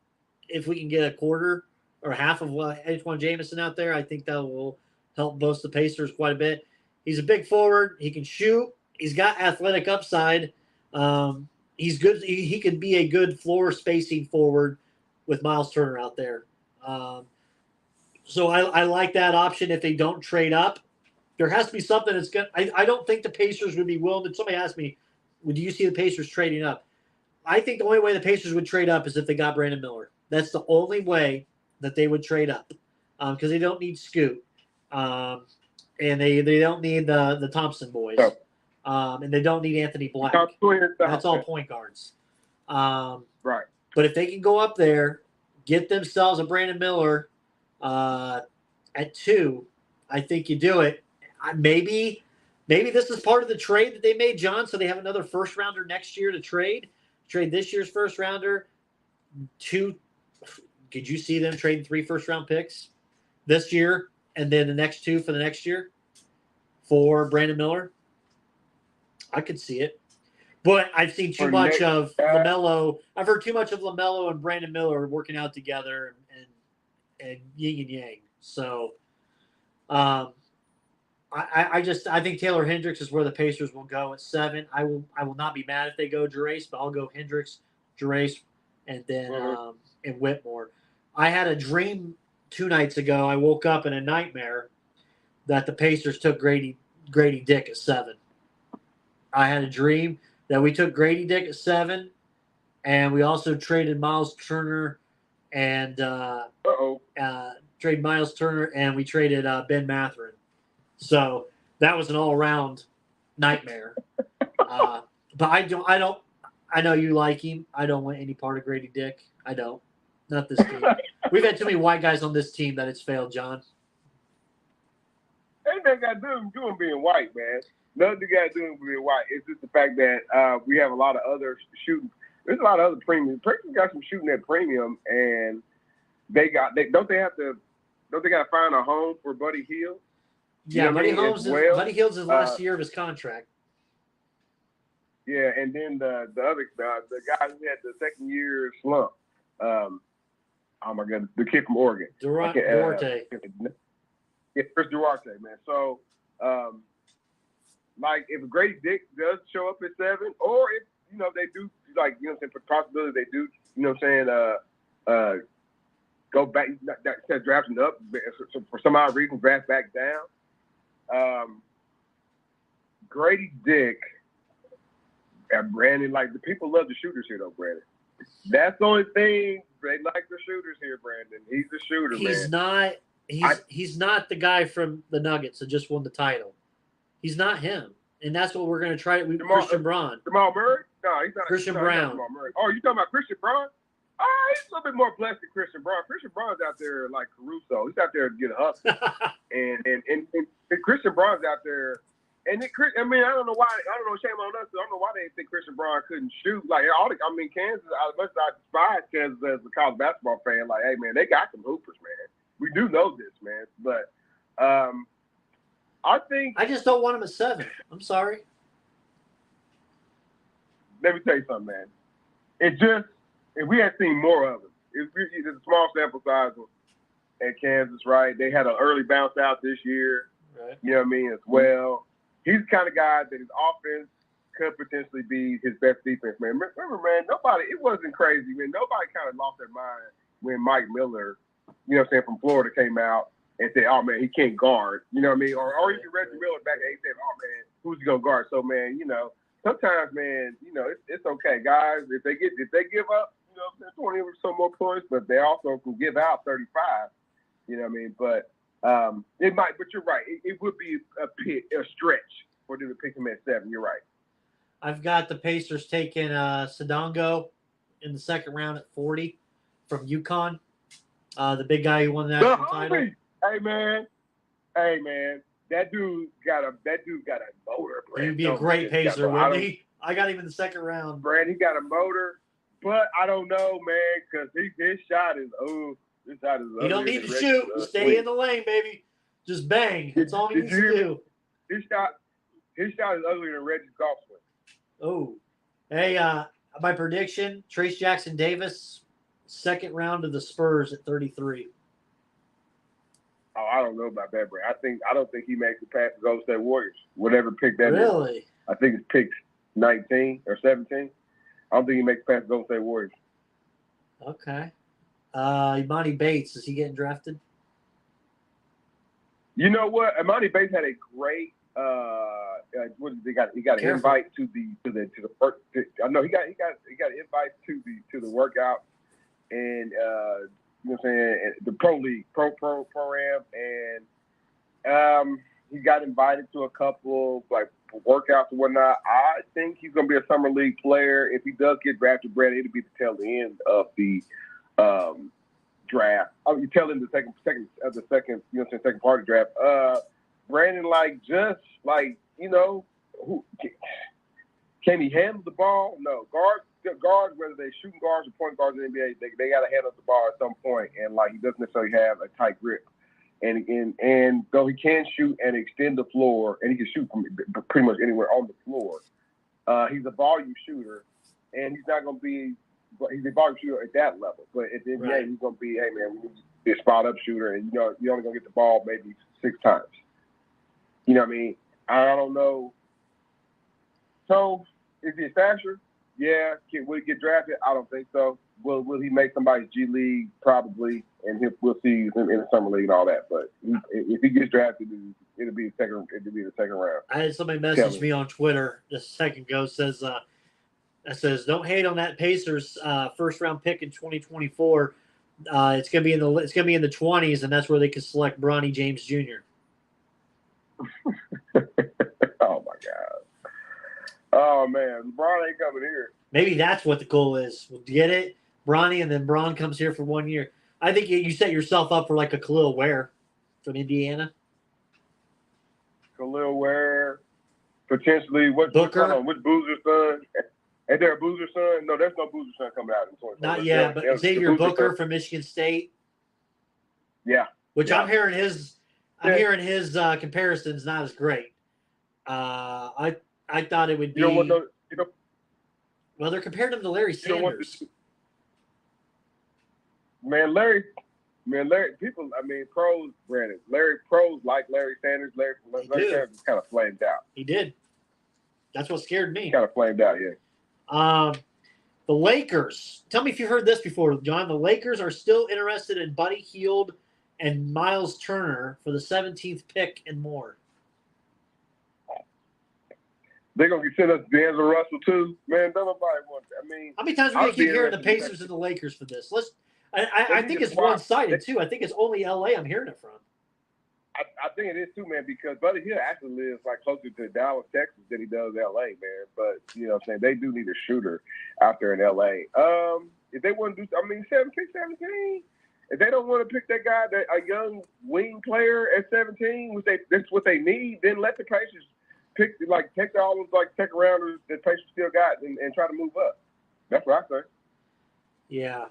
If we can get a quarter or half of Antoine Jameson out there, I think that will help boost the Pacers quite a bit. He's a big forward. He can shoot. He's got athletic upside. He's good. He could be a good floor spacing forward with Miles Turner out there. So I like that option if they don't trade up. There has to be something that's good. I don't think the Pacers would be willing to. Somebody asked me, would you see the Pacers trading up? I think the only way the Pacers would trade up is if they got Brandon Miller. That's the only way that they would trade up because they don't need Scoot. And they don't need the Thompson boys. And they don't need Anthony Black. That's all point guards. Right. But if they can go up there, get themselves a Brandon Miller at 2, I think you do it. Maybe this is part of the trade that they made, John, so they have another first rounder next year to trade. Trade this year's first rounder. 2. Could you see them trading 3 first-round picks this year and then the next 2 for the next year for Brandon Miller? I could see it. But I've seen too much of LaMelo. I've heard too much of LaMelo and Brandon Miller working out together and yin and yang. So I think Taylor Hendricks is where the Pacers will go at 7. I will not be mad if they go Jarace, but I'll go Hendricks, Jarace, and then and Whitmore. I had a dream 2 nights ago. I woke up in a nightmare that the Pacers took Grady Dick at 7. I had a dream that we took Grady Dick at 7, and we also traded Miles Turner and and we traded Ben Mathurin. So that was an all-around nightmare. But I know you like him. I don't want any part of Grady Dick. I don't. Not this team. We've had too many white guys on this team that it's failed, John. Ain't that got to do with being white, man. Nothing got to do with being white. It's just the fact that we have a lot of other shooting. There's a lot of other premium. Princeton got some shooting at premium, and don't they got to find a home for Buddy Hield? Yeah, Buddy Hield's his last year of his contract. Yeah, and then the guy who had the second year slump. Oh my goodness, the kid from Oregon. Duarte. Yeah, Chris Duarte, man. So, like, if Grady Dick does show up at 7, or if, they do, like, for possibility they do, go back, instead of drafting up, for some odd reason, draft back down. Grady Dick and Brandon, like, the people love the shooters here, though, Brandon. That's the only thing. They like the shooters here, Brandon. He's a shooter, man. He's not the guy from the Nuggets that just won the title. He's not him. And that's what we're going to try. Christian Braun. Jamal Murray? No, he's not. Christian Brown. Jamal Murray. Oh, you talking about Christian Braun? He's a little bit more blessed than Christian Braun. Christian Braun's out there like Caruso. He's out there to get a hustle. and Christian Braun's out there. And I don't know why. I don't know. Shame on us. I don't know why they think Christian Braun couldn't shoot. Like Kansas. As much as I despise Kansas as a college basketball fan, like, hey man, they got some hoopers, man. We do know this, man. But I think I just don't want him at 7. I'm sorry. Let me tell you something, man. If we had seen more of him, it's a small sample size at Kansas, right? They had an early bounce out this year. Right. You know what I mean? As well. He's the kind of guy that his offense could potentially be his best defense, man. Remember, man, it wasn't crazy, man. Nobody kind of lost their mind when Mike Miller, from Florida came out and said, oh, man, he can't guard. You know what I mean? Or even Reggie Miller back at 8 said, oh, man, who's he going to guard? So, man, sometimes, man, it's okay. Guys, if they give up, 20 or so more points, but they also can give out 35. You know what I mean? But it might, but you're right. It would be a stretch for them to pick him at 7. You're right. I've got the Pacers taking Sadongo in the second round at 40 from UConn. The big guy who won the national title. Hey man, that dude got a motor. Brand. He'd be a great Pacer, wouldn't he? I got him in the second round. Brand, he got a motor, but I don't know, man, because his shot is His shot is you don't need to shoot. Stay in the lane, baby. Just bang. That's all he needs to do. His shot is uglier than Reggie's golf swing. Oh. Hey, my prediction, Trace Jackson Davis, second round of the Spurs at 33. Oh, I don't know about that, Brad. I don't think he makes it past the Golden State Warriors. Whatever pick that really? Is. I think it's picked 19 or 17. I don't think he makes it past the Golden State Warriors. Okay. Imani Bates, is he getting drafted? You know what? Imani Bates had a great he got an invite to the work. I know he got an invite to the workout and you know what I'm saying, the pro league program, and he got invited to a couple like workouts and whatnot. I think he's going to be a summer league player. If he does get drafted, Brandon, it'll be the tail end of the draft. You tell him the second second part of the draft. Brandon, can he handle the ball? No. Guards, whether they're shooting guards or point guards in the NBA, they got to handle the ball at some point, and he doesn't necessarily have a tight grip. And though he can shoot and extend the floor, and he can shoot from pretty much anywhere on the floor, he's a volume shooter, and he's not going to be. He's a volume shooter at that level, but at the NBA, he's going to be, hey man, we need to be a spot up shooter, and you're only going to get the ball maybe 6 times. You know what I mean? I don't know. So is he a stasher? Yeah. Will he get drafted? I don't think so. Will he make somebody's G League? Probably, and we'll see him in the summer league and all that. But if he gets drafted, it'll be the second round. I had somebody message me on Twitter just a second ago. Says don't hate on that Pacers first round pick in 2024. It's gonna be in the 20s, and that's where they could select Bronny James Jr. Oh my God. Oh man, LeBron ain't coming here. Maybe that's what the goal is. We'll get it, Bronny, and then Bron comes here for 1 year. I think you set yourself up for like a Khalil Ware from Indiana. Khalil Ware, potentially. Booker? Which Boozer's son? Is there a Boozer son? No, there's no Boozer son coming out in 2020. Not yet, but Xavier Booker from Michigan State. Yeah. Which I'm hearing his comparisons not as great. I thought it would be. Well, they're comparing him to Larry Sanders. Larry, people, pros, Brandon. Pros like Larry Sanders. Larry Sanders kind of flamed out. He did. That's what scared me. Kind of flamed out, yeah. The Lakers. Tell me if you heard this before, John. The Lakers are still interested in Buddy Hield and Miles Turner for the 17th pick and more. They're going to send us D'Angelo Russell, too. Man, nobody wants that. How many times are we going to keep hearing the Pacers and the Lakers for this? I think it's one-sided, too. I think it's only L.A. I'm hearing it from. I think it is, too, man, because Buddy Hield actually lives, closer to Dallas, Texas than he does L.A., man. But, you know what I'm saying, they do need a shooter out there in L.A. If they want to do – 17, if they don't want to pick that guy, a young wing player at 17, that's what they need, then let the Pacers pick, take all those, second rounders that Pacers still got and try to move up. That's what I say. Yeah.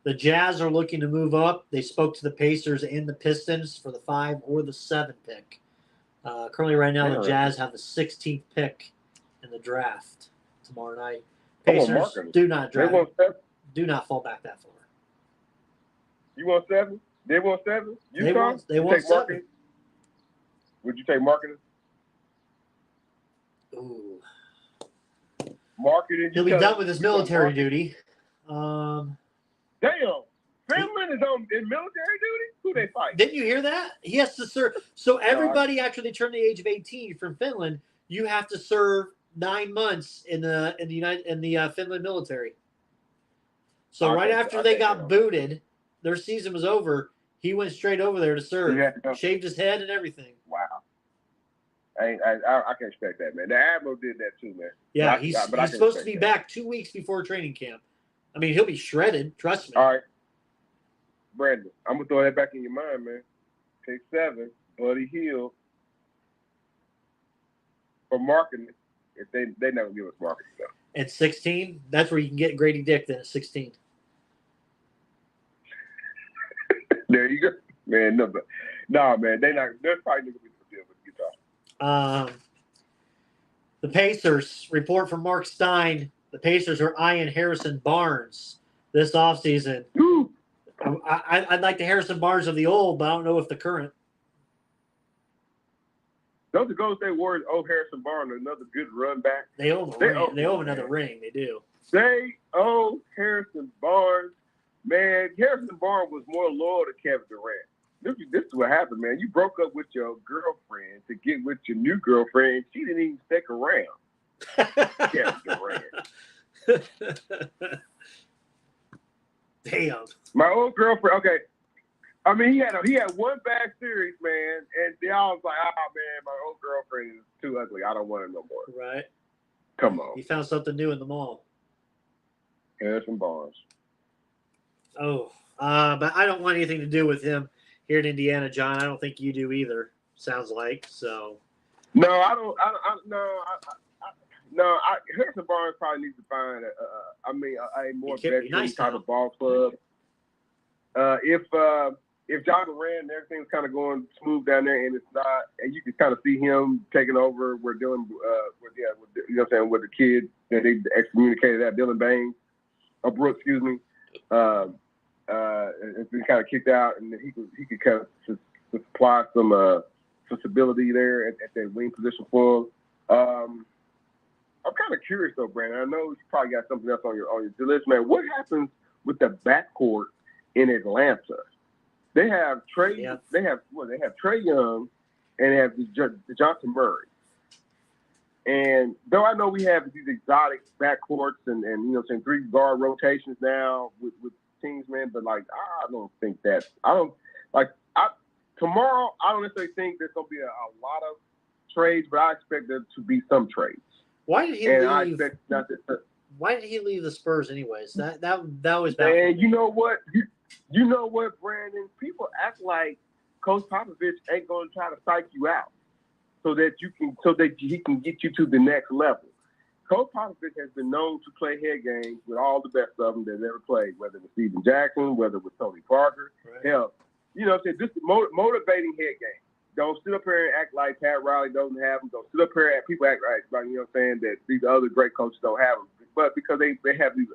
The Jazz are looking to move up. They spoke to the Pacers and the Pistons for the 5 or the 7 pick. Currently, right now, the Jazz have the 16th pick in the draft tomorrow night. Pacers do not draft. Do not fall back that far. You want 7? They want 7? They want 7. Marketing? Would you take marketing? Ooh. Marketing. He'll be done with his military duty. Damn. Finland is in military duty? Who they fight? Didn't you hear that? He has to serve. So everybody, after they turn the age of 18 from Finland, you have to serve 9 months in the Finland military. So right after they got booted, their season was over. He went straight over there to serve. Shaved his head and everything. Wow. I can expect that, man. The Admiral did that too, man. Yeah, he's supposed to be back 2 weeks before training camp. He'll be shredded. Trust me. All right. Brandon, I'm going to throw that back in your mind, man. Pick 7, Buddy Hield. For marketing, if they never give us marketing, though. At 16, that's where you can get Grady Dick then at 16. There you go. Man, no, man. They're probably going to be the deal with Utah. The Pacers, report from Mark Stein, the Pacers are eyeing Harrison Barnes this offseason. I'd like the Harrison Barnes of the old, but I don't know if the current. Don't the Golden State Warriors owe Harrison Barnes another good run back? They owe another ring. They do. They owe Harrison Barnes. Man, Harrison Barnes was more loyal to Kevin Durant. This is what happened, man. You broke up with your girlfriend to get with your new girlfriend. She didn't even stick around. Kevin Durant. Damn. My old girlfriend. Okay, he had one bad series, man, and they all was like, "Oh man, my old girlfriend is too ugly. I don't want it no more. Right. Come on. He found something new in the mall. Harrison Barnes. Oh, but I don't want anything to do with him here in Indiana, John. I don't think you do either. Sounds like so. No, I don't. No, Harrison Barnes probably needs to find a more veteran type of ball club. If John Moran and everything's kind of going smooth down there, and it's not, and you can kind of see him taking over. We're dealing with you know what I'm saying, with the kid that they excommunicated at Dylan Baines, or Brooks, excuse me. It's been kind of kicked out, and he could kind of supply some stability there at that wing position for him. I'm kind of curious though, Brandon. I know you probably got something else on your list, man. What happens with the backcourt in Atlanta? They have Trey. Yeah. They have Trey Young, and they have DeJounte Murray. And though I know we have these exotic backcourts and you know, saying 3 guard rotations now with teams, man, but like I don't think that tomorrow. I don't necessarily think there's gonna be a lot of trades, but I expect there to be some trades. Why did he leave? Why did he leave the Spurs anyways? That was bad. And you know what? You know what, Brandon? People act like Coach Popovich ain't going to try to psych you out so that he can get you to the next level. Coach Popovich has been known to play head games with all the best of them that ever played, whether it was Steven Jackson, whether it was Tony Parker. Right. Hell, you know, just motivating head games. Don't sit up here and act like Pat Riley doesn't have them. Don't sit up here and people act like you know what I'm saying, that these other great coaches don't have them. But because they have these,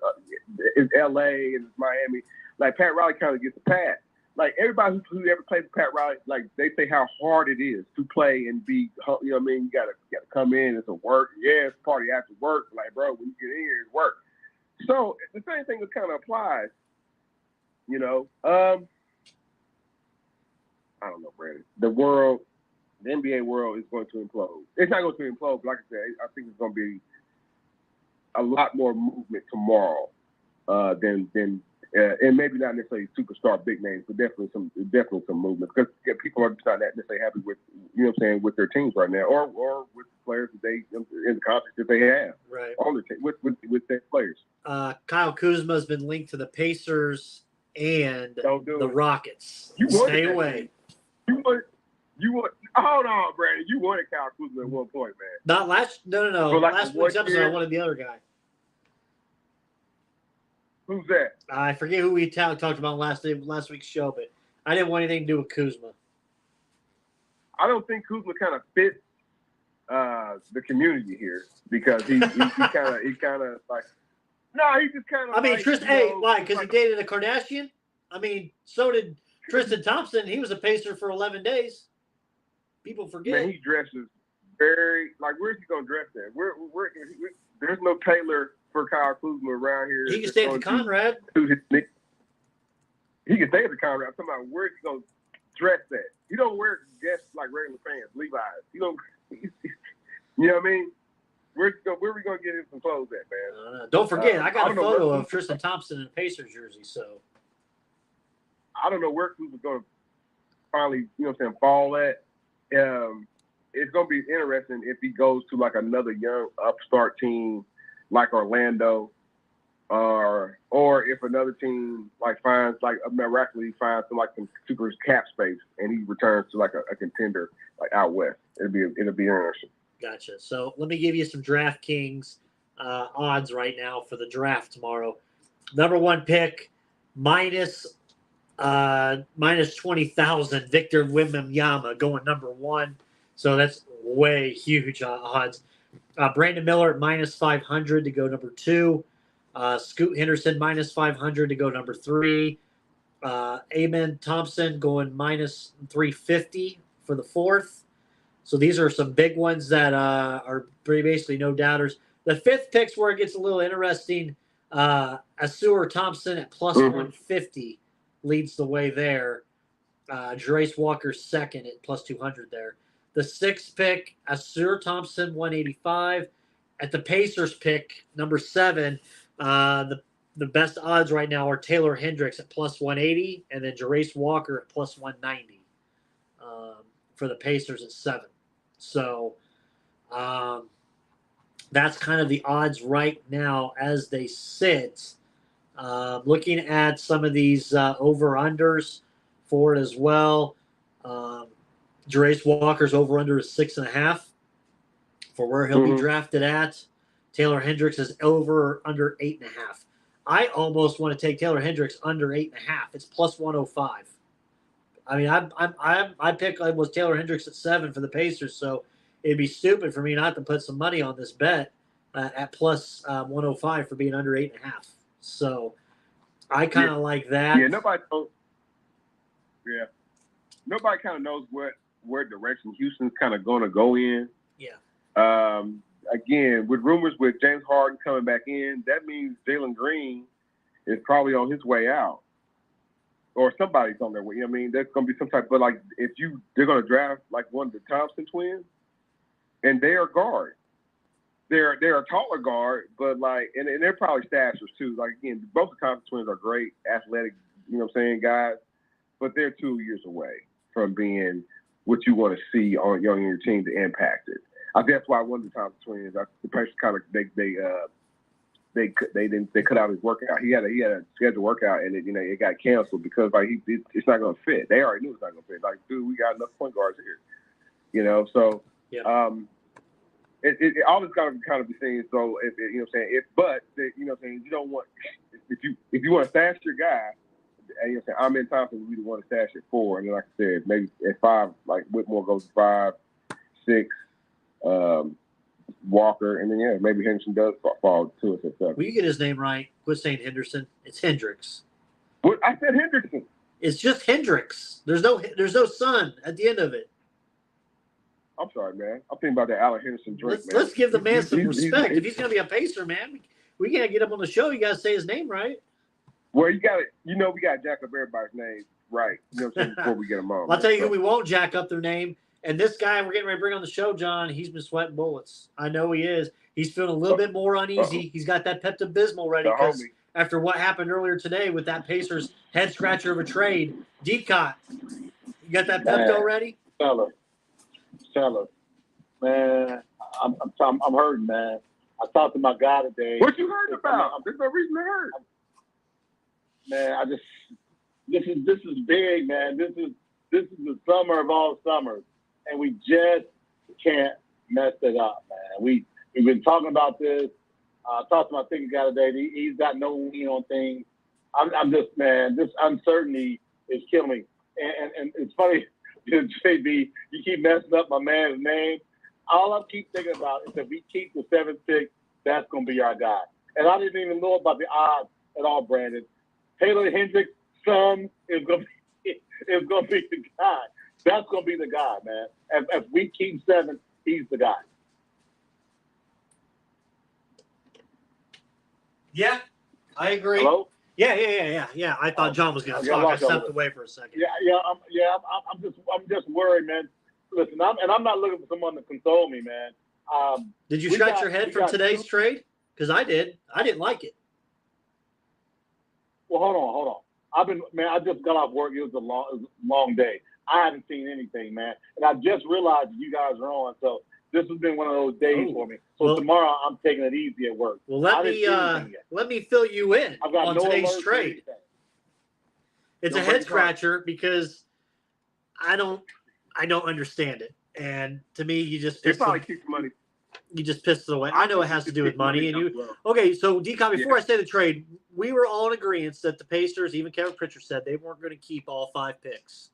it's L.A. and it's Miami. Like, Pat Riley kind of gets a pass. Like, everybody who ever played for Pat Riley, like, they say how hard it is to play and be, you know what I mean? You gotta come in. It's a work. Yeah, it's party after work. Like, bro, when you get in here, it's work. So the same thing kind of applies, you know. I don't know, Brandon. The NBA world is going to implode. It's not going to implode, but like I said, I think it's going to be a lot more movement tomorrow than and maybe not necessarily superstar big names, but definitely some movement, because people are just not necessarily happy with, you know what I'm saying, with their teams right now, or with the players that they in the contracts that they have right on the team with their players. Kyle Kuzma has been linked to the Pacers and the Rockets. Stay away. You want? Hold on, Brandon. You wanted Kyle Kuzma at one point, man. Not last. No. Like last week's episode, I wanted the other guy. Who's that? I forget who we talked about last week's show, but I didn't want anything to do with Kuzma. I don't think Kuzma kind of fits the community here, because he kind of like. No, he just kind of. I mean, like, Tristan. Hey, why? Because he dated a Kardashian. I mean, so did Tristan Thompson. He was a Pacer for 11 days. People forget. Man, he dresses very like. Where's he gonna dress at? There's no tailor for Kyle Kuzma around here. He can stay at the Conrad. He can stay at the Conrad. I'm talking about where's he gonna dress at. He don't wear guests like regular fans, Levi's. He don't. You know what I mean? Where are we gonna get him some clothes at, man? Don't forget, I got a photo of Tristan Thompson in a Pacers jersey. So I don't know where Kuzma's gonna finally, you know what I'm saying, fall at. It's gonna be interesting if he goes to like another young upstart team like Orlando, or if another team like miraculously finds some super cap space and he returns to like a contender like out west. It'll be interesting. Gotcha. So let me give you some DraftKings odds right now for the draft tomorrow. Number 1 pick minus 20,000. Victor Wembanyama going number 1. So that's way huge odds. Brandon Miller at minus 500 to go number 2. Scoot Henderson minus 500 to go number 3. Amen Thompson going minus 350 for the 4th. So these are some big ones that are pretty basically no doubters. The 5th pick's where it gets a little interesting. Asur Thompson at plus 150 leads the way there. Jerace Walker 2nd at plus 200 there. The 6th pick, Asur Thompson, 185. At the Pacers pick, number 7, the best odds right now are Taylor Hendricks at plus 180, and then Jerace Walker at plus 190 for the Pacers at 7. So That's kind of the odds right now as they sit. Looking at some of these over-unders for it as well. Jerace Walker's over-under is 6.5 for where he'll be drafted at. Taylor Hendricks is over under 8.5. I almost want to take Taylor Hendricks under 8.5. It's plus 105. I mean, I pick was Taylor Hendricks at 7 for the Pacers, so it'd be stupid for me not to put some money on this bet at plus 105 for being under 8.5. So I kind of like that. Yeah, nobody kind of knows where direction Houston's kind of going to go in. Yeah. Again, with rumors with James Harden coming back in, that means Jalen Green is probably on his way out, or somebody's on their way. I mean, there's going to be some type. But like, they're going to draft like one of the Thompson twins, and they are guard. They're a taller guard, but like, and they're probably stashers too. Like again, both the Thompson twins are great, athletic, you know what I'm saying, guys, but they're 2 years away from being what you want to see on your team to impact it. I think that's why one of the Thompson twins, the person kind of they cut out his workout. He had a scheduled workout, and it got canceled because like it's not going to fit. They already knew it's not going to fit. Like, dude, we got enough point guards here, So yeah. It all is going to kind of be seen. So if you know what I'm saying, you don't want if you want to stash your guy. And you know, I'm in Thompson. We want to stash at 4, and then like I said, maybe at 5, like Whitmore goes to 5, 6, Walker, and then maybe Henderson does fall to us at 7. Will you get his name right? Quit saying Henderson. It's Hendricks. What I said, Henderson. It's just Hendricks. There's no son at the end of it. I'm sorry, man. I'm thinking about that Allen Henderson drink, man. Let's give the man some respect. If he's going to be a Pacer, man, we can't get him on the show. You got to say his name right. Well, you got it. We got to jack up everybody's name right. You know what I'm saying, before we get them on. I'll tell you who we won't jack up their name. And this guy we're getting ready to bring on the show, John, he's been sweating bullets. I know he is. He's feeling a little bit more uneasy. He's got that Pepto-Bismol ready because after what happened earlier today with that Pacers head scratcher of a trade, Deepcott, you got that Pepto ready? Fellas, man, I'm hurting, man. I talked to my guy today. What you heard about? There's no reason to hurt. Man, this is big, man. This is the summer of all summers, and we just can't mess it up, man. We've been talking about this. I talked to my ticket guy today. He's got no lean on things. I'm just, man, this uncertainty is killing me. And it's funny, JB, you keep messing up my man's name. All I keep thinking about is if we keep the 7th pick, that's going to be our guy. And I didn't even know about the odds at all, Brandon. Taylor Hendricks' son is going to be the guy. That's going to be the guy, man. If we keep 7, he's the guy. Yeah, I agree. Hello? Yeah. I thought John was going to talk. I stepped away for a second. I'm just worried, man. Listen, I'm not looking for someone to console me, man. Did you scratch your head from today's trade? Because I did. I didn't like it. Well, hold on. I just got off work. It was a long day. I haven't seen anything, man. And I just realized you guys are on. So this has been one of those days for me. So tomorrow I'm taking it easy at work. Well, let me fill you in on today's trade. It's a head scratcher because I don't understand it. And to me, you just they probably keep the money. You just pissed it away. I know it has to do with money. And okay, so Decon, before I say the trade, we were all in agreement that the Pacers, even Kevin Pritchard said they weren't going to keep all 5 picks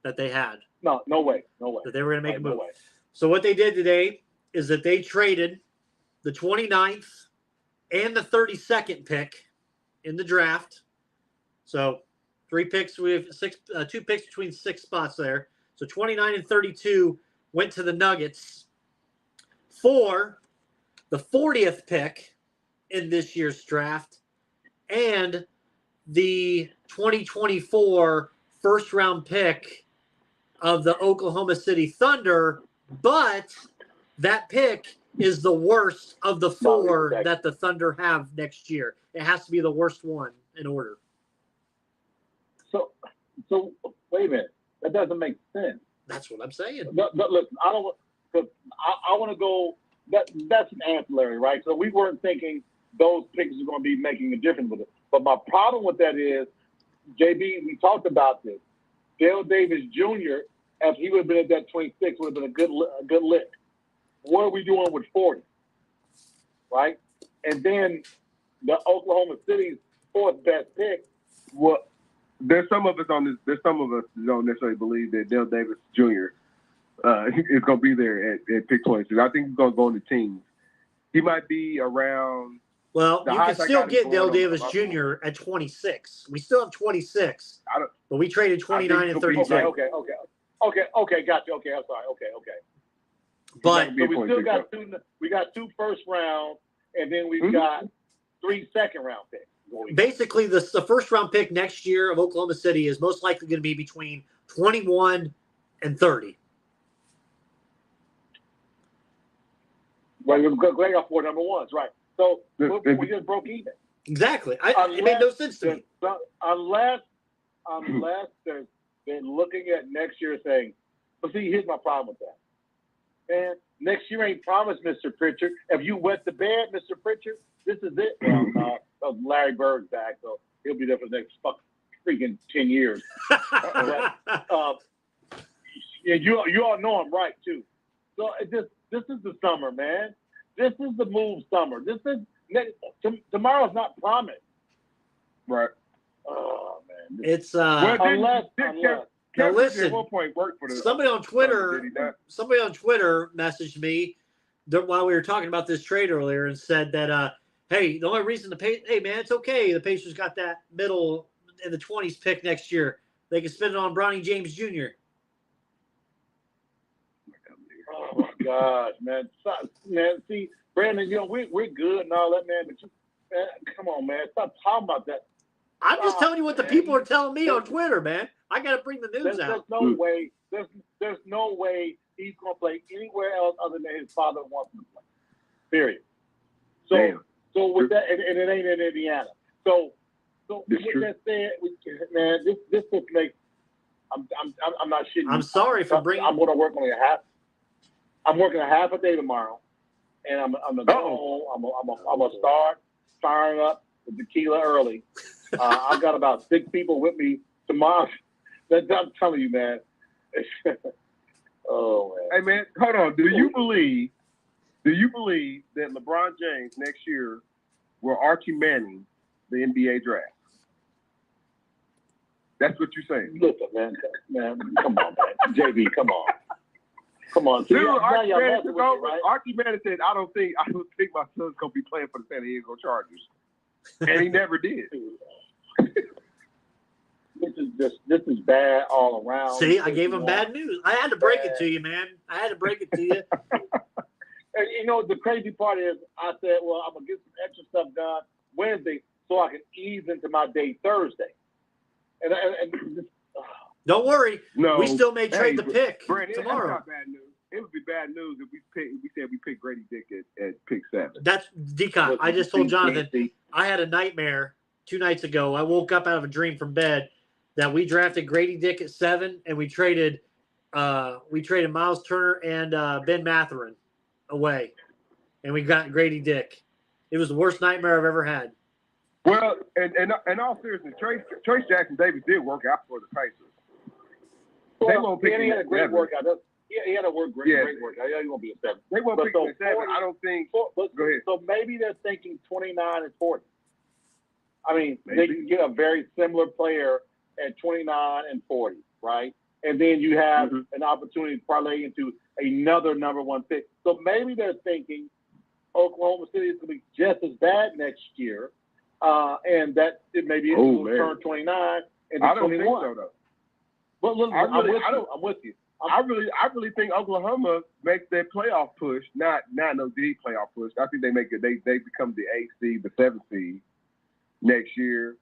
that they had. No way. That they were going to make a move. No way. So what they did today is that they traded the 29th and the 32nd pick in the draft. So 3 picks. We have 2 picks between 6 spots there. So 29 and 32 went to the Nuggets for the 40th pick in this year's draft and the 2024 first-round pick of the Oklahoma City Thunder, but that pick is the worst of the 4 that the Thunder have next year. It has to be the worst one in order. So wait a minute. That doesn't make sense. That's what I'm saying. No, listen, because I want to go. That's an ancillary, right? So we weren't thinking those picks are going to be making a difference with it. But my problem with that is, JB, we talked about this. Dale Davis Jr., if he would have been at that 26, would have been a good lick. What are we doing with 40? Right? And then the Oklahoma City's fourth best pick. Well, there's some of us who don't necessarily believe that Dale Davis Jr. Is going to be there at pick 26. I think he's going to go in the teams. He might be around. Well, you can still get Dale Davis on Jr. at 26. We still have 26, but we traded 29 and 32. Okay, gotcha. Okay, I'm sorry. Okay. But so we still got two first round, and then we've got 3 second round picks. Basically, the first round pick next year of Oklahoma City is most likely going to be between 21 and 30. Right, we got 4 number ones, right? So we just broke even. Exactly. It made no sense to me. Unless they're looking at next year saying, but see, here's my problem with that. Man, next year ain't promised, Mr. Pritchard. If you wet the bed, Mr. Pritchard, this is it. Well, Larry Bird's back, so he'll be there for the next freaking 10 years. You all know I'm right, too. So this is the summer, man. This is the move summer. Tomorrow's not promised. Right. Oh, man. It's unless. Now listen, at one point worked for the, somebody on Twitter messaged me while we were talking about this trade earlier and said that, hey, the only reason hey man, it's okay. The Pacers got that middle in the 20s pick next year. They can spend it on Bronny James Jr. Oh my gosh, man! See, Brandon, we're good and all that, man. But man, come on, man, stop talking about that. I'm just telling you what the people are telling me on Twitter, man. I got to bring the news out. There's no way he's going to play anywhere else other than his father wants him to play. Period. So with that, and it ain't in Indiana. So with that said, man, this just makes. I'm not shitting. I'm sorry for bringing. I'm going to work only a half. I'm working a half a day tomorrow, and I'm gonna go home. I'm gonna start firing up the tequila early. I've got about 6 people with me tomorrow. I'm telling you, man. Oh man. Hey man, hold on. Do you believe that LeBron James next year will Archie Manning the NBA draft? That's what you're saying. Listen, man, come on, man. JB, come on. Come on. Dude, Archie Manning said, I don't think my son's gonna be playing for the San Diego Chargers. And he never did. This is bad all around. See, I gave him bad news. I had to break it to you, man. I had to break it to you. And you know, the crazy part is I said, well, I'm going to get some extra stuff done Wednesday so I can ease into my day Thursday. And don't worry. No, we still may trade the pick Brandon, tomorrow. That's not bad news. It would be bad news if we said we picked Grady Dick at pick 7. That's Decon. I just told Jonathan I had a nightmare 2 nights ago. I woke up out of a dream from bed that we drafted Grady Dick at 7 and we traded Miles Turner and Ben Mathurin away. And we got Grady Dick. It was the worst nightmare I've ever had. Well, and in all seriousness, Trace Jackson Davis did work out for the Pacers. Well, they won't pick him. He had a great workout. He had a great workout. He won't be a 7. They won't pick him at 7. I don't think. Go ahead. So maybe they're thinking 29 and 40. I mean, maybe. They can get a very similar player at 29 and 40, right? And then you have an opportunity to parlay into another number 1 pick. So maybe they're thinking Oklahoma City is going to be just as bad next year, and that it maybe will turn 29 and 21. I don't think so, though. But look, I'm with you. I really think Oklahoma makes their playoff push, not no deep playoff push. I think they make it. They become the 8th seed, the 7th seed next year,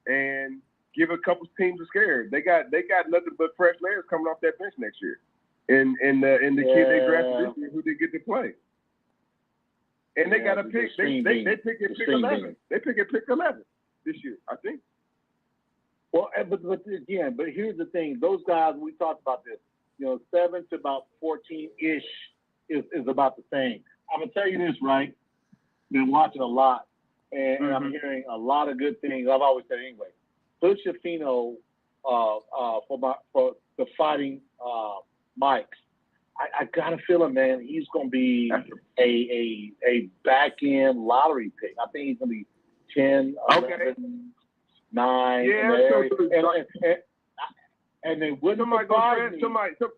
and give a couple teams a scare. They got nothing but fresh players coming off that bench next year, and the kid they drafted this year who did get to play. And they got a pick. They pick at pick 11. They pick at pick 11 this year, I think. Well, but here's the thing: those guys, we talked about this. 7 to about 14-ish is about the same. I'm gonna tell you this, right? Been watching a lot, and I'm hearing a lot of good things. I've always said anyway. Put Shafino for the fighting Mikes. I got a feeling, man, he's gonna be a back end lottery pick. I think he's gonna be 10, 11, 9. And they wouldn't surprise me.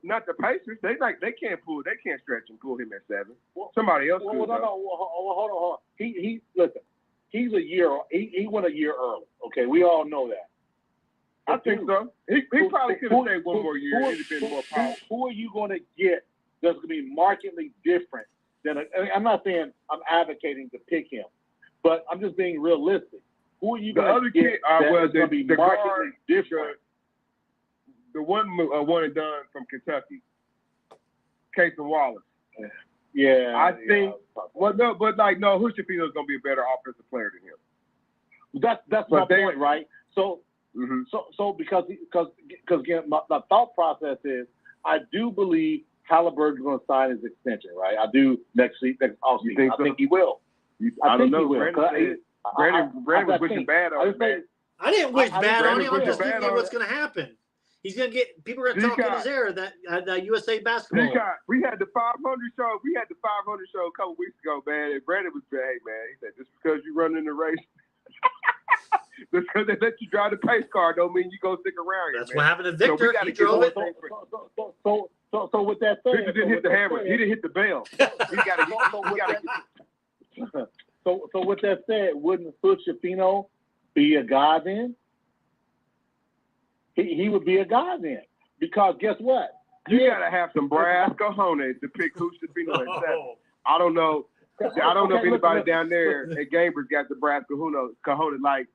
Not the Pacers. They can't stretch and pull him at 7. Somebody else could. Hold on. He listen. He's a year. He went a year early. Okay, we all know that. I think so. He probably could have stayed one more year. It'd have been more powerful. Who are you going to get that's going to be markedly different than? I'm not saying I'm advocating to pick him, but I'm just being realistic. Who are you going to get that's going to be markedly different? The one and done from Kentucky, Casey Wallace. Yeah, I think. Well, no, but no, Hushafino is going to be a better offensive player than him. That's my point, right? So. So because again, my thought process is I do believe Halliburton's going to sign his extension, right? I do next offseason. I think he will. I don't know. Brandon was wishing bad on him. I didn't wish bad on him. I'm just giving you what's going to happen. He's going to get people are going to talk in his ear that USA basketball. We had the 500 show. We had the 500 show a couple weeks ago, man. And Brandon was hey man. He said just because you run in the race. Just because they let you drive the pace car don't mean you go stick around here. That's what happened to Victor. He drove it. So with that said, Victor didn't hit the hammer. He didn't hit the bell. So with that said, wouldn't Shafino be a guy then? He would be a guy then. Because guess what? You gotta have some brass cojones to pick Shafino at 7. I don't know if anybody down there at Gamers got the brass cojones like.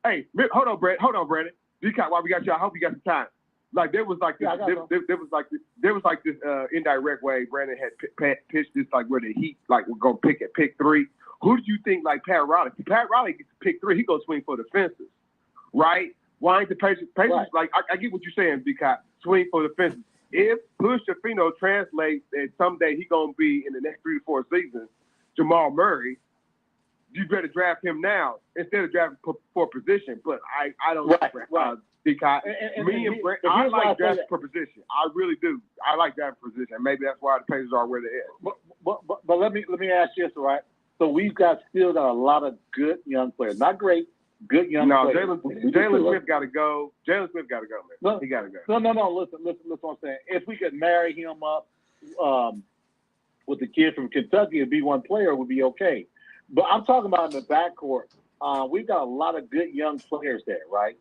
Hey, hold on, Brandon. While we got you, I hope you got some time. Like there was like this indirect way Brandon had pitched this like where the Heat like we're gonna pick at pick 3. Who do you think like Pat Riley? Pat Riley gets to pick 3. He goes swing for the fences, right? Why ain't the Pacers right. Like I get what you're saying, because swing for the fences. If Shafino translates and someday he gonna be in the next 3 to 4 seasons, Jamal Murray. You better draft him now instead of drafting for position. But I don't right. Because I like drafting for position. I really do. I like drafting for position. Maybe that's why the Pacers are where they are. But let me ask you this, right? So we've still got a lot of good young players. Not great, good young players. No, Jalen Smith got to go. Jalen Smith got to go, man. He got to go. No. Listen what I'm saying. If we could marry him up with the kid from Kentucky and be one player, it would be okay. But I'm talking about in the backcourt. We've got a lot of good young players there, right?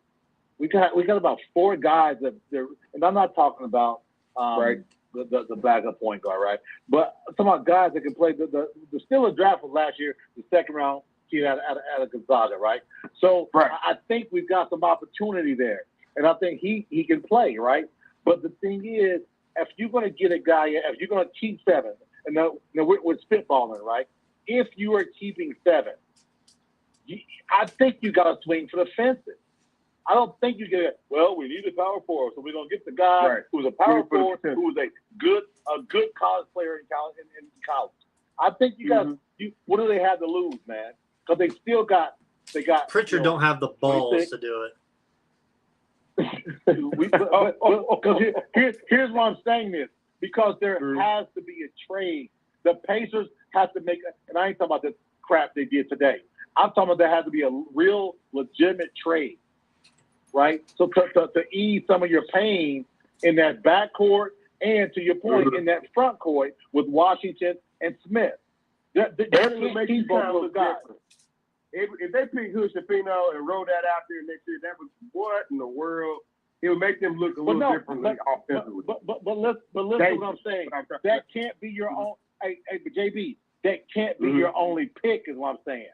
We got about 4 guys that they're, and I'm not talking about the backup point guard, right? But I'm talking about guys that can play. The Steelers draft was last year, the second round kid out of Gonzaga, right? So I think we've got some opportunity there, and I think he can play, right? But the thing is, if you're going to get a guy, if you're going to keep 7, and now we're spitballing, right? If you are keeping 7, I think you got to swing for the fences. I don't think you get we need a power forward, so we're going to get the guy who's a power forward, who's a good college player in college. I think you got what do they have to lose, man? Because they got Pritchard don't have the balls to do it. Here's why I'm saying this, because there has to be a trade. The Pacers have to make, and I ain't talking about the crap they did today. I'm talking about there has to be a real legitimate trade, right? So to ease some of your pain in that backcourt and, to your point, in that front court with Washington and Smith. That makes you both look guys. If they pick Shafino and roll that out there next year, that was what in the world? It would make them look a little differently offensively. But listen what I'm saying. That can't be your own. Hey, but JB, that can't be your only pick, is what I'm saying.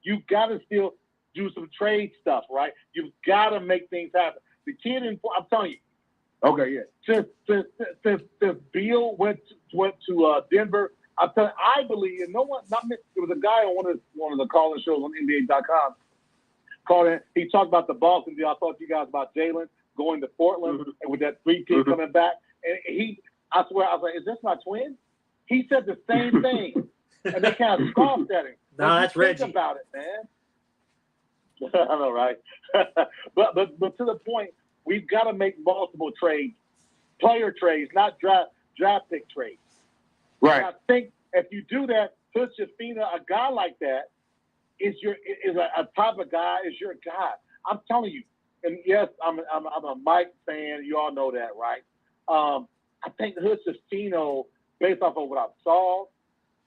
You got to still do some trade stuff, right? You've got to make things happen. The kid I'm telling you. Okay, yeah. Since Beal went to Denver, I believe, and no one, not me. There was a guy on one of the calling shows on NBA.com called in. He talked about the Boston deal. I talked to you guys about Jalen going to Portland and with that 3 team coming back. And I swear, I was like, is this my twin? He said the same thing, and they kind of scoffed at him. No, that's Reggie. Think about it, man. I know, right? but to the point, we've got to make multiple trades, player trades, not draft pick trades. Right. And I think if you do that, put Shafina, a guy like that, is a type of guy, is your guy. I'm telling you. And yes, I'm a Mike fan. You all know that, right? I think Hood Shafino, based off of what I saw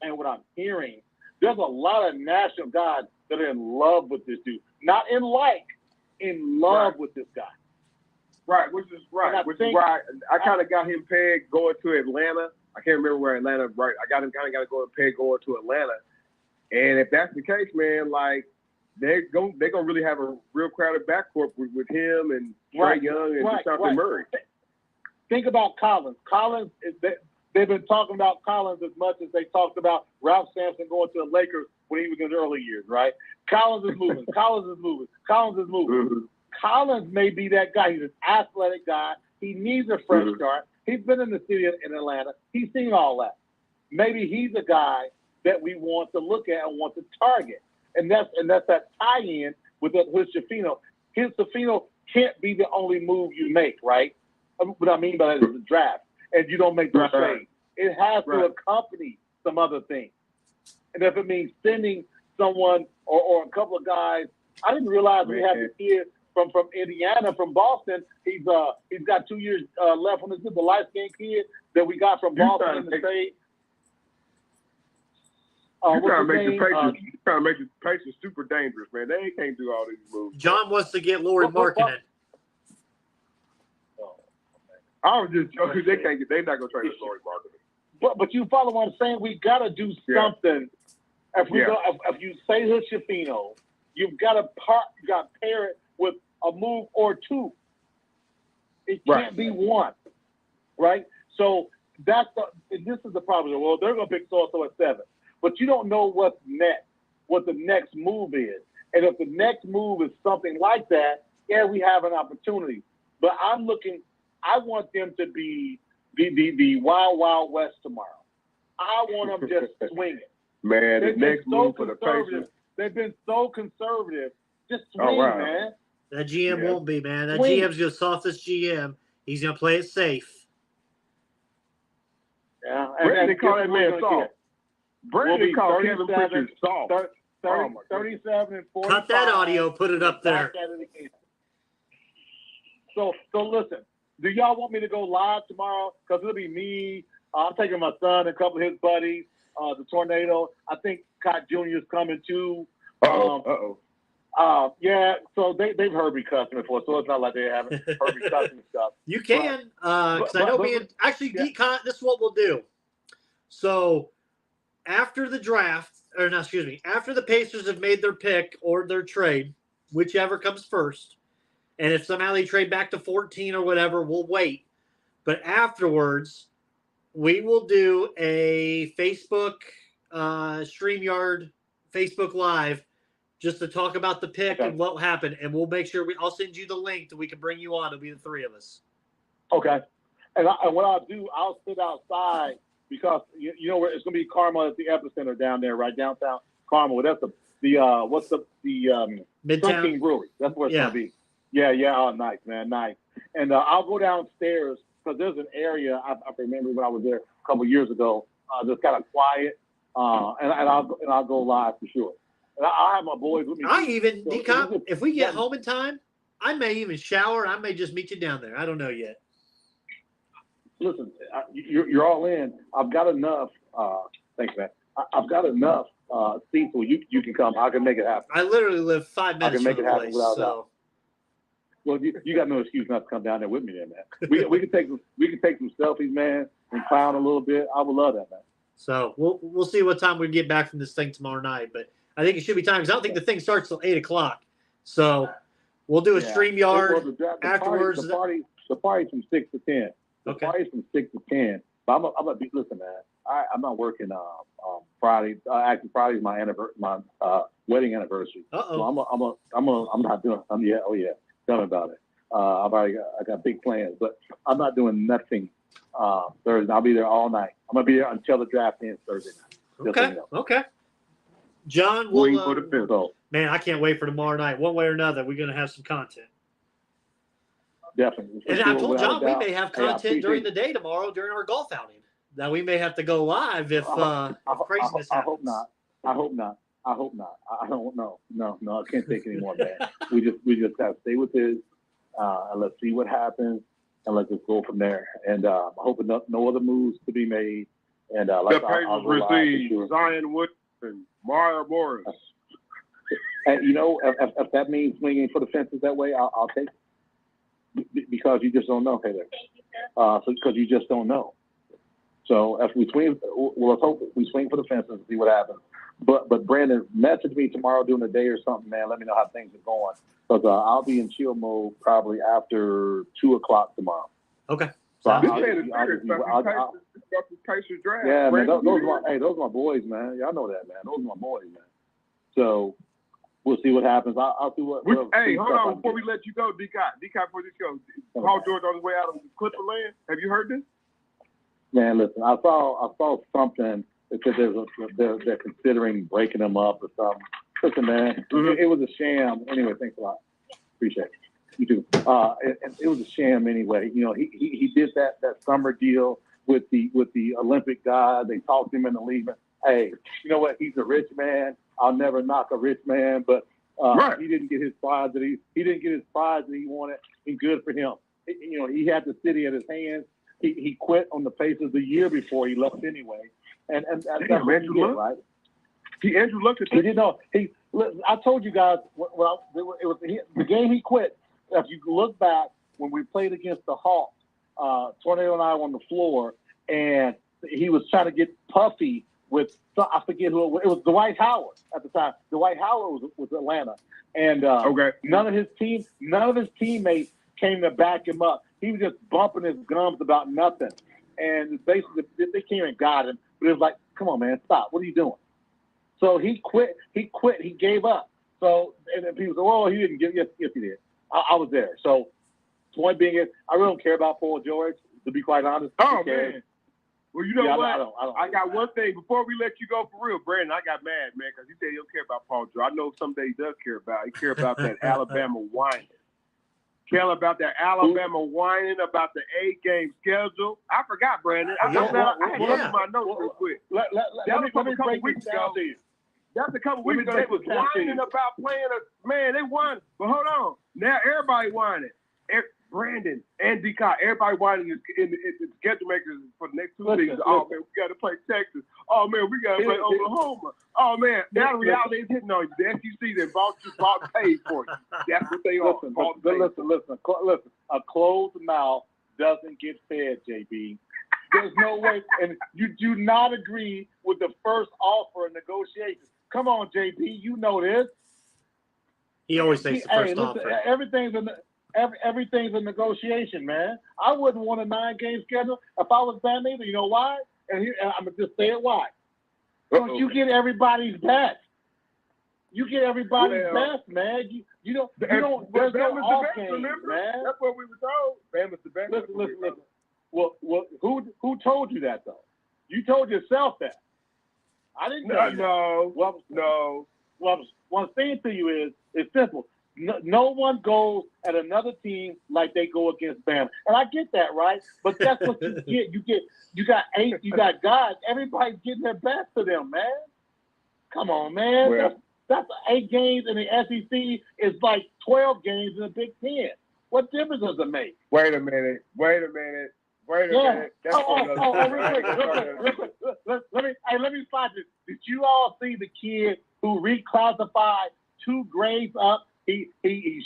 and what I'm hearing, there's a lot of national guys that are in love with this dude. Not in love with this guy. Right, which is right. Which is why I kind of got him pegged going to Atlanta. I can't remember where Atlanta, right? I got him kind of got to go and pegged going to Atlanta. And if that's the case, man, like, they're going to really have a real crowded backcourt with him and Trae Young and DeJounte Murray. Think about Collins. They've been talking about Collins as much as they talked about Ralph Sampson going to the Lakers when he was in the early years, right? Collins is moving. Mm-hmm. Collins may be that guy. He's an athletic guy. He needs a fresh start. He's been in the city in Atlanta. He's seen all that. Maybe he's a guy that we want to look at and want to target. And that's that tie-in with that Hood Shafino. Hood Shafino can't be the only move you make, right? What I mean by that is the draft. And you don't make the trade. It has to accompany some other things. And if it means sending someone or a couple of guys, I didn't realize we had this kid from Indiana, from Boston. He's got 2 years left on this. The light-skinned kid that we got from Boston in the state. You're trying to make the Pacers super dangerous, man. They can't do all these moves. John wants to get Lauri Markkanen. I was just joking. They're not gonna trade Lauri Markkanen. But you follow what I'm saying? We gotta do something. If you say Hood Shafino, you've got to pair it with a move or two. It can't be one, right? So this is the problem. Well, they're gonna pick so-and-so at 7. But you don't know what's next, what the next move is. And if the next move is something like that, we have an opportunity. But I want them to be the Wild Wild West tomorrow. I want them just swinging. Man, the next move for the Pacers. They've been so conservative. Just swing, man. That GM won't be, man. That GM's the softest GM. He's going to play it safe. Yeah. Brandon called that man soft. Brandon called Kevin Pritchard soft. 37 and 45. Cut that audio. Put it up there. So listen. Do y'all want me to go live tomorrow? Because it'll be me. I'm taking my son and a couple of his buddies. The Tornado. I think Cott Jr. is coming too. Yeah, so they've heard me cussing before, so it's not like they haven't heard me cussing and stuff. You can, because I know Decon, this is what we'll do. So after the draft, after the Pacers have made their pick or their trade, whichever comes first, and if somehow they trade back to 14 or whatever, we'll wait. But afterwards, we will do a Facebook StreamYard, Facebook Live, just to talk about the pick and what happened. And we'll make sure I'll send you the link that we can bring you on. It'll be the three of us. Okay. And what I'll do, I'll sit outside because you know where it's going to be Carmel at the epicenter down there, right downtown Carmel. That's the Midtown King Brewery. That's where it's going to be. Yeah. Oh, nice, man, nice. And I'll go downstairs because there's an area I remember when I was there a couple of years ago, just kind of quiet, and I'll go live for sure. And I'll have my boys with me. If we get home in time, I may even shower. I may just meet you down there. I don't know yet. Listen, you're all in. I've got enough. Thanks, man. I've got enough seats where you can come. I can make it happen. I literally live 5 minutes from the place. So. Well, you got no excuse not to come down there with me, then, man. We can take some selfies, man, and clown a little bit. I would love that, man. So we'll see what time we get back from this thing tomorrow night, but I think it should be time because I don't think the thing starts till 8:00. So we'll do a StreamYard afterwards. The party's from 6 to 10. The party's from 6 to 10. But I'm gonna be listen, man. I'm not working Friday. Actually, Friday's my wedding anniversary. So I'm not doing. Tell me about it. I got big plans, but I'm not doing nothing Thursday. I'll be there all night. I'm gonna be there until the draft ends Thursday night. Okay. Okay. John, Waiting for the fifth. So, man, I can't wait for tomorrow night. One way or another, we're gonna have some content. definitely. And For I sure, told without a John we doubt. may have Hey, I content during appreciate the day tomorrow during our golf outing. That we may have to go live if craziness happens. I hope not. I hope not. I don't know. No, I can't take any more, man. we just have to stay with this, and let's see what happens, and let's just go from there. And I'm hoping no other moves to be made. And The like Pacers received Zion Wood and Mario Morris. And if that means swinging for the fences that way, I'll take it. Because you just don't know, Taylor. Because you just don't know. So if we swing, well, let's hope we swing for the fences and see what happens. But Brandon, message me tomorrow during the day or something, man. Let me know how things are going. Because I'll be in chill mode probably after 2:00 tomorrow. Okay. This man is serious about this Pacers draft. Yeah, man. Those are my boys, man. Y'all know that, man. Those are my boys, man. So we'll see what happens. I'll see what. Hey, hold on before we let you go, D-Cot, before this goes. Paul George on his way out of Clipperland. Have you heard this? Man, listen. I saw something that said they're considering breaking them up or something. Listen, man, it was a sham. Anyway, thanks a lot. Appreciate it. You too. It was a sham anyway. He did that summer deal with the Olympic guy. They talked him in the league. Hey, you know what? He's a rich man. I'll never knock a rich man, but he didn't get his prize that he wanted, and good for him. He had the city at his hands. He quit on the Pacers the year before he left anyway, and that's what he did, right? Andrew looked at he didn't know. I told you guys the game he quit. If you look back when we played against the Hawks, Tornado and I were on the floor, and he was trying to get puffy with I forget who it was. Dwight Howard at the time. Dwight Howard was Atlanta, and none of his teammates came to back him up. He was just bumping his gums about nothing, and basically they came and got him. But it was like, come on, man, stop! What are you doing? So he quit. He gave up. So and then people said, well, he didn't give. Yes, he did. I was there. So point being is, I really don't care about Paul George, to be quite honest. Oh man. Well, you know what? I got one thing. Before we let you go for real, Brandon, I got mad, man, because he said he don't care about Paul George. I know someday he does care about. He care about that Alabama whining. Care about that Alabama whining about the 8-game schedule. I forgot, Brandon. I had to look at my notes real quick. Let me break this down to you. That's a couple weeks ago. They was whining about playing man, they won. But hold on. Now everybody whining. Brandon and D-Cot, everybody whining in the schedule makers for the next 2 seasons. Oh, man, we got to play Texas. Oh, man, we got to play Oklahoma. Oh, man, now the reality is hitting on you. The SEC that bought paid for you. That's what they are. Listen. A closed mouth doesn't get fed, JB. There's no way. And you do not agree with the first offer in negotiations. Come on, JB. You know this. He always takes the first offer. Everything's a negotiation, man. I wouldn't want a 9-game schedule if I was Bam either. You know why? And I'm going to just say it why. Because you get everybody's best. You get everybody's best, man. You don't. There's no off game, man. That's what we were told. Bam is the best. Listen. Well, who told you that though? You told yourself that. I didn't tell you. No. What I'm saying to you is, it's simple. No one goes at another team like they go against Bama, and I get that, right? But that's what you get. You got guys. Everybody's getting their best to them, man. Come on, man. Well, that's 8 games in the SEC. Is like 12 games in the Big Ten. What difference does it make? Wait a minute. That's Let me find this. Did you all see the kid who reclassified 2 grades up? He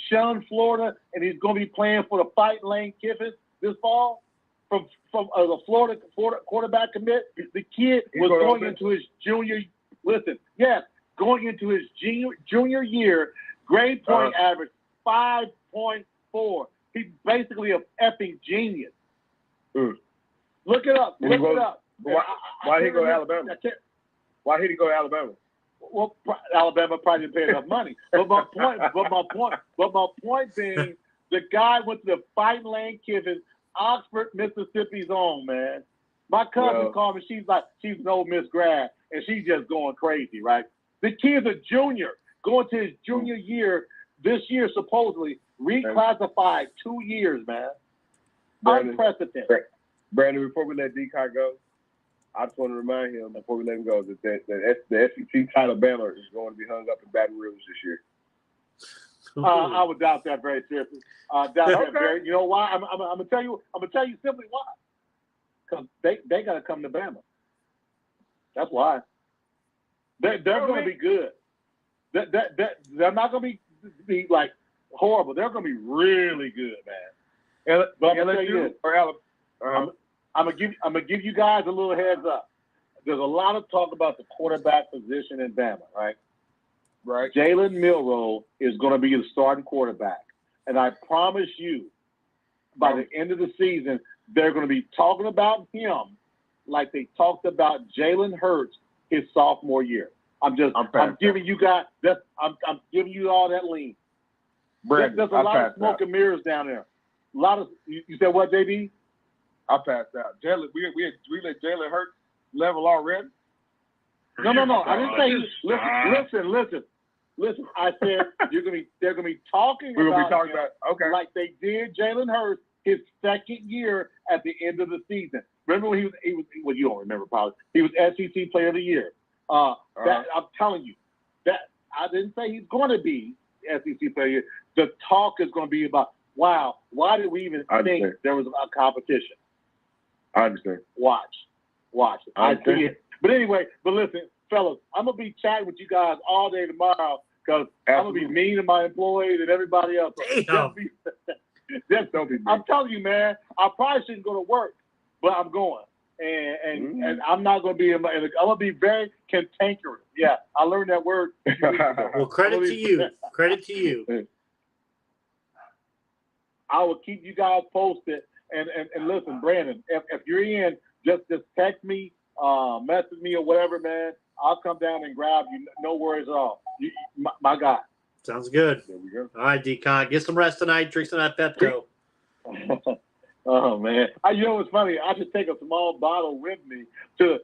shunned Florida, and he's going to be playing for the Fighting Lane Kiffin this fall from the Florida quarterback commit. The kid was going into his junior. Listen, yes, going into his junior year, grade point average 5.4. He's basically a effing genius. Look it up. Why did he go to Alabama? Why did he go to Alabama? Well, Alabama probably didn't pay enough money. But my point being, the guy went to the Fighting Lane Kiffin Oxford, Mississippi's own, man. My cousin called me. She's an Ole Miss grad, and she's just going crazy, right? The kid's a junior, going to his junior year this year, supposedly reclassified 2 years, man. Unprecedented. Brandon, before we let D-Cock go, I just want to remind him before we let him go that the SEC title banner is going to be hung up in Baton Rouge this year. I would doubt that very seriously. You know why? I'm gonna tell you simply why. Because they gotta come to Bama. That's why. They're gonna be good. They're not gonna be like horrible. They're gonna be really good, man. But I'm gonna tell you this. I'm gonna give you guys a little heads up. There's a lot of talk about the quarterback position in Bama, right? Right. Jalen Milroe is going to be the starting quarterback. And I promise you, by the end of the season, they're going to be talking about him like they talked about Jalen Hurts his sophomore year. I'm giving you guys I'm giving you all that lean. Brandon, there's a lot of smoke and mirrors down there. A lot of you said what, JB? I passed out. Jalen, we let Jalen Hurts level already. No. I didn't say Listen, I said they're gonna be talking about like they did Jalen Hurts his second year at the end of the season. Remember when he was well, you don't remember probably. He was SEC Player of the Year. I'm telling you, that I didn't say he's gonna be SEC Player of the Year. The talk is gonna be about, wow, why did we even think there was a competition? I understand. Watch. I see it. But anyway, listen, fellas, I'm going to be chatting with you guys all day tomorrow because I'm going to be mean to my employees and everybody else. I'm telling you, man, I probably shouldn't go to work, but I'm going. And I'm not going to be I'm going to be very cantankerous. Yeah, I learned that word. Well, credit to you. Credit to you. I will keep you guys posted. And listen, Brandon, if you're in, just text me, message me or whatever, man. I'll come down and grab you. No worries at all. My guy. Sounds good. There we go. All right, D-Con. Get some rest tonight. Drink some of that Pepto. Oh, man. You know what's funny? I should take a small bottle with me to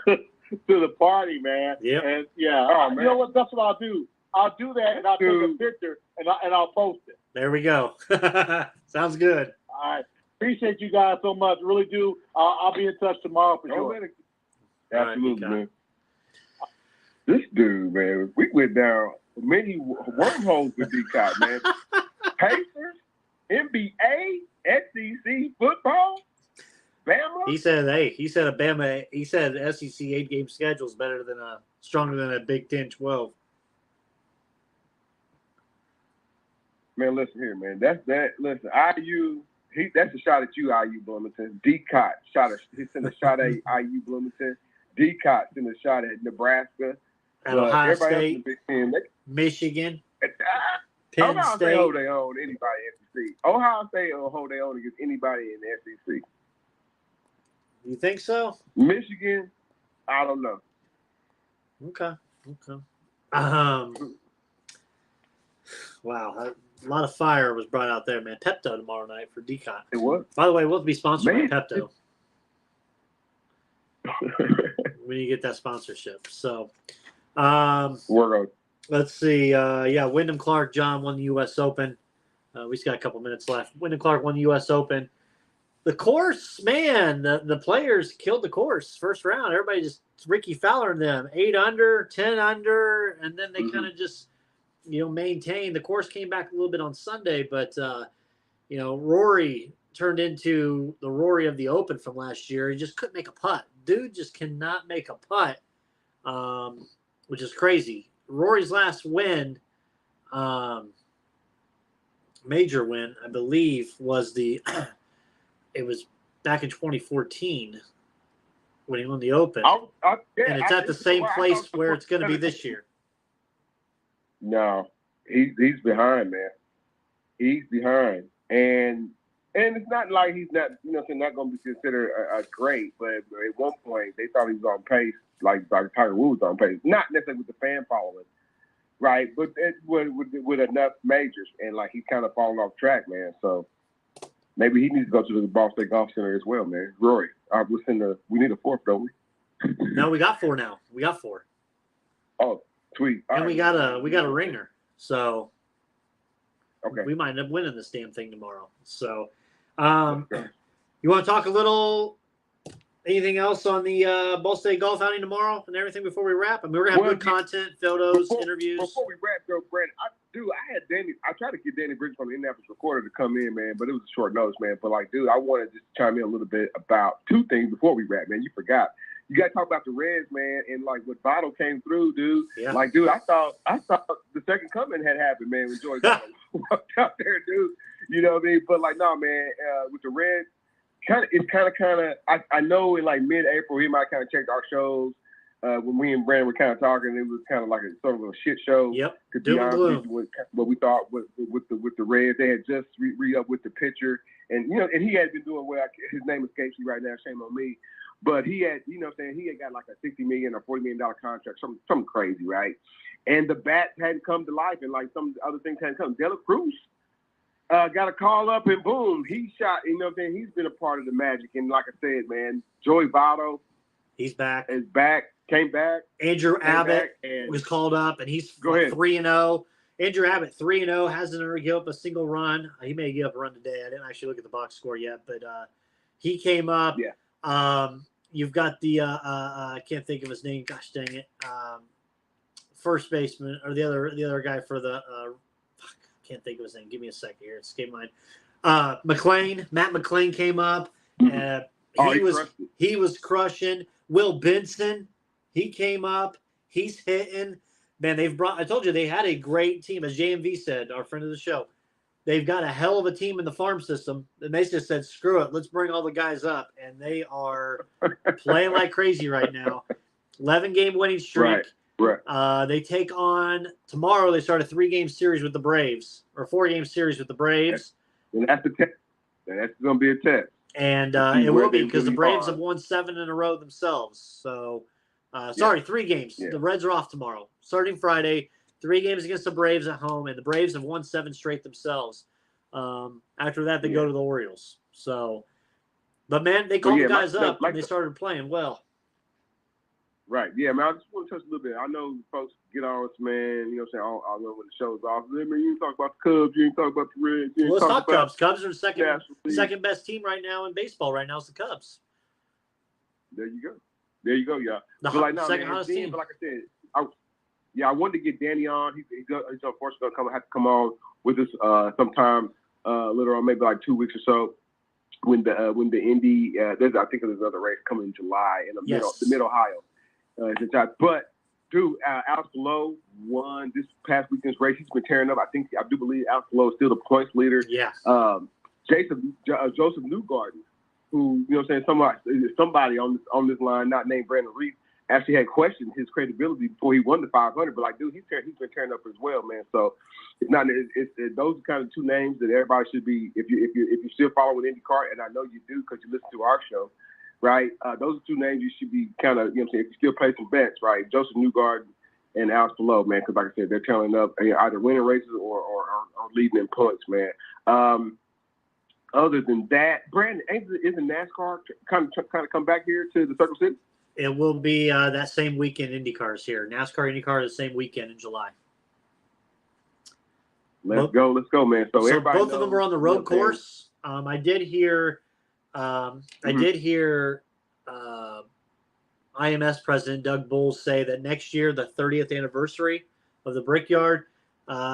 the party, man. Yep. And, you know what? That's what I'll do. I'll do that, and I'll take a picture, and I'll post it. There we go. Sounds good. All right. Appreciate you guys so much. Really do. I'll be in touch tomorrow for sure. Absolutely, man. This dude, man, we went down many wormholes with D-Cop, man. Pacers, NBA, SEC football, Bama. He said a Bama. He said the SEC 8-game schedule is stronger than a Big 10 12. Man, listen here, man. Listen, IU. That's a shot at you, IU Bloomington. D-Cott he sent a shot at IU Bloomington. D-Cott sent a shot at Nebraska. At Ohio State, Michigan, Penn Ohio State. State hold their own anybody in the SEC. Ohio State will hold their own against anybody in the SEC. You think so? Michigan, I don't know. Okay. Wow. A lot of fire was brought out there, man. Pepto tomorrow night for D-Con. It was. By the way, we'll be sponsored by Pepto. When you get that sponsorship. So, let's see. Wyndham Clark, John won the U.S. Open. We just got a couple minutes left. Wyndham Clark won the U.S. Open. The course, man, the players killed the course first round. Everybody just Ricky Fowler and them 8 under, 10 under, and then they kind of just maintained. The course came back a little bit on Sunday, but Rory turned into the Rory of the Open from last year. He just couldn't make a putt. Dude just cannot make a putt, which is crazy. Rory's last win, major win, I believe, was it was back in 2014 when he won the Open. And it's at the same place where it's going to be this year. No, he's behind, man. He's behind. And it's not like he's not, not going to be considered a great, but at one point they thought he was on pace, like Tiger Woods on pace. Not necessarily with the fan following, right? But with enough majors, and like he's kind of falling off track, man. So Maybe he needs to go to the Ball State Golf Center as well, man. Rory, we need a fourth, don't we? No, we got 4 now. We got 4. Oh, sweet. And we got a ringer. So okay, we might end up winning this damn thing tomorrow. So you want to talk a little anything else on the Ball State golf outing tomorrow and everything before we wrap? I mean, we're going to have good content, photos, interviews. Before we wrap, though, Brandon, I had Danny. I tried to get Danny Bridges from the Indianapolis Recorder to come in, man, but it was a short notice, man. But, like, dude, I wanted to just chime in a little bit about 2 things before we wrap, man. You forgot. You got to talk about the Reds, man, and, like, what Votto came through, dude. Yeah. Like, dude, I thought the second coming had happened, man, when Joey Votto walked out there, dude. You know what I mean? But, like, no, man, with the Reds, I know in, like, mid-April, he might kind of checked our shows. When we and Brandon were kind of talking, it was kind of like a sort of a shit show. Yep. To be honest with what we thought with the Reds. They had just re-up with the pitcher, and and he had been doing well. His name escapes me right now. Shame on me. But he had, he had got like a $60 million or $40 million contract, something crazy, right? And the bats hadn't come to life, and like some other things hadn't come. Dela Cruz got a call up, and boom, he shot. He's been a part of the magic. And like I said, man, Joey Votto, he's back. Came back. Andrew Abbott was called up, and he's 3-0. Andrew Abbott 3-0, hasn't ever given up a single run. He may give up a run today. I didn't actually look at the box score yet, but he came up. Yeah. You've got the I can't think of his name. Gosh dang it. First baseman or the other guy for the can't think of his name. Give me a second here. It's escaped mine. Matt McClain came up. He was crushing. Will Benson, he came up. He's hitting. Man, I told you they had a great team, as JMV said, our friend of the show. They've got a hell of a team in the farm system. And they just said, screw it. Let's bring all the guys up. And they are playing like crazy right now. 11-game winning streak. Right. They take on tomorrow. They start a 3-game series with the Braves, or 4-game series with the Braves. And that's the test. That's going to be a test. And it will be because the Braves have won 7 in a row themselves. So, 3 games. Yeah. The Reds are off tomorrow. Starting Friday, 3 games against the Braves at home, and the Braves have won 7 straight themselves. After that, they go to the Orioles. So, but man, they called the guys up and they started playing well. Right. Yeah, man, I just want to touch a little bit. I know folks get on us, man. You know what I'm saying? I know when the show's off. Man, you didn't talk about the Cubs. You didn't talk about the Reds. Let's talk Cubs. Cubs are the second best team right now in baseball right now is the Cubs. There you go, y'all. Second hottest team. But like I said, I wanted to get Danny on. He's unfortunately going to have to come on with us sometime later on, maybe like 2 weeks or so. When the Indy, I think there's another race coming in July in the Mid-Ohio. But dude, Alex Lowe won this past weekend's race. He's been tearing up. I do believe Alex Lowe is still the points leader. Yeah. Joseph Newgarden, who somebody on this line, not named Brandon Reed, actually had questioned his credibility before he won the 500. But like, dude, he's been tearing up as well, man. So those are kind of 2 names that everybody should be if you're still following IndyCar, and I know you do because you listen to our show. Right, those are 2 names you should be kind of, if you still play some bets, right? Joseph Newgarden and Alex Lowe, man, because like I said, they're telling up either winning races or leading in points, man. Other than that, Brandon, isn't NASCAR kind of come back here to the Circle City? It will be that same weekend. IndyCar's here. NASCAR, IndyCar the same weekend in July. Let's go, man. So both of them are on the road course. I did hear. I did hear IMS President Doug Bowles say that next year, the 30th anniversary of the Brickyard,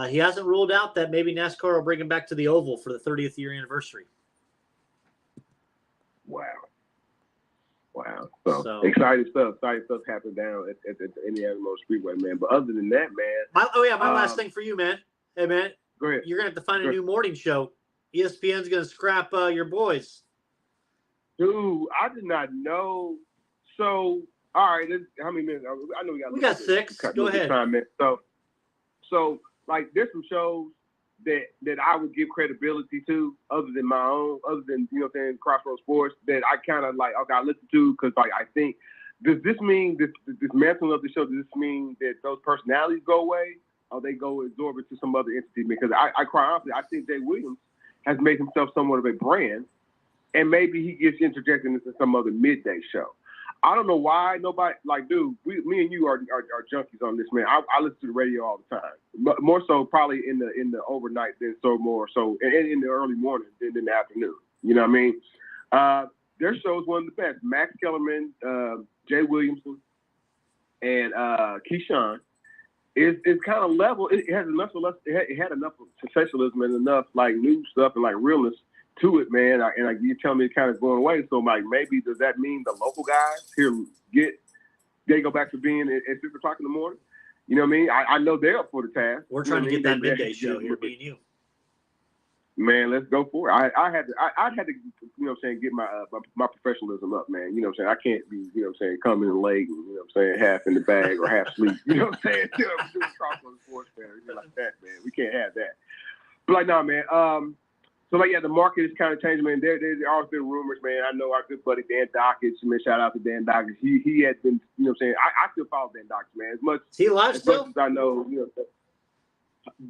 he hasn't ruled out that maybe NASCAR will bring him back to the Oval for the 30th year anniversary. Wow. So exciting stuff happening down at the Indianapolis Speedway, man. But other than that, man. My last thing for you, man. Hey, man. Go ahead. You're going to have to find a new morning show. ESPN's going to scrap your boys. Dude, I did not know. So, all right, how many minutes? I know we got 6. Go ahead. Time, man. So, like, there's some shows that I would give credibility to, other than my own, other than Crossroads Sports, that I kind of like. Okay, I listen to because like I think. Does this mean this dismantling of the show? Does this mean that those personalities go away, or they go absorb it to some other entity? Because I quite honestly, I think Jay Williams has made himself somewhat of a brand, and maybe he gets interjected into some other midday show. I don't know why nobody like, dude. Me and you are junkies on this, man. I listen to the radio all the time, but more so probably in the overnight than so more so in the early morning than in the afternoon. You know what I mean? Their show is one of the best. Max Kellerman, Jay Williamson, and Keyshawn is kind of level. It had enough of sensationalism and enough like new stuff and like realness to it, man. And you tell me it's kind of going away. So like, maybe does that mean the local guys here they go back to being at 6 o'clock in the morning? You know what I mean? I know they're up for the task. We're trying to get that midday show here, me and you. Man, let's go for it. I had to, you know what I'm saying, get my professionalism up, man. You know what I'm saying? I can't be, you know what I'm saying, coming in late and, you know what I'm saying, half in the bag or half asleep. You know what I'm saying? Doing crossover sports, man. Like that, man. We can't have that. But like, no, man. So like, yeah, the market is kind of changing, man. There's always been rumors, man. I know our good buddy Dan Dockage, man. Shout out to Dan Dockage. He had been, you know what I'm saying. I still follow Dan Dockage, man. Is he alive still? Much as I know, you know.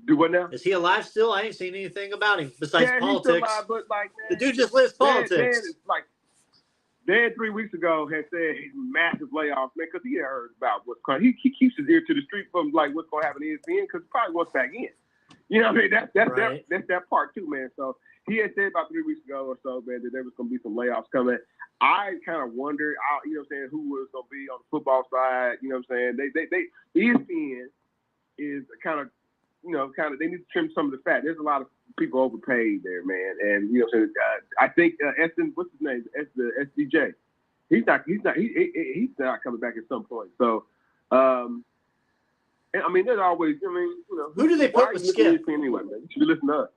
Do what now? Is he alive still? I ain't seen anything about him besides politics. He's still alive, but like, man, the dude just lives politics. Dan 3 weeks ago had said he's massive layoffs, man, because he had heard about what's coming. He keeps his ear to the street from like what's going to happen to ESPN because he probably wants back in. You know what I mean? That's that part too, man. So he had said about 3 weeks ago or so, man, that there was going to be some layoffs coming. I kind of wondered, you know what I'm saying, who was going to be on the football side. You know what I'm saying? They ESPN is kind of, you know, they need to trim some of the fat. There's a lot of people overpaid there, man. And, you know what I'm saying, I think what's his name? The SDJ. He's not coming back at some point. So, and, I mean, there's always, I mean, you know. Who do they put with Skip? Anyway, man. You should listen to us.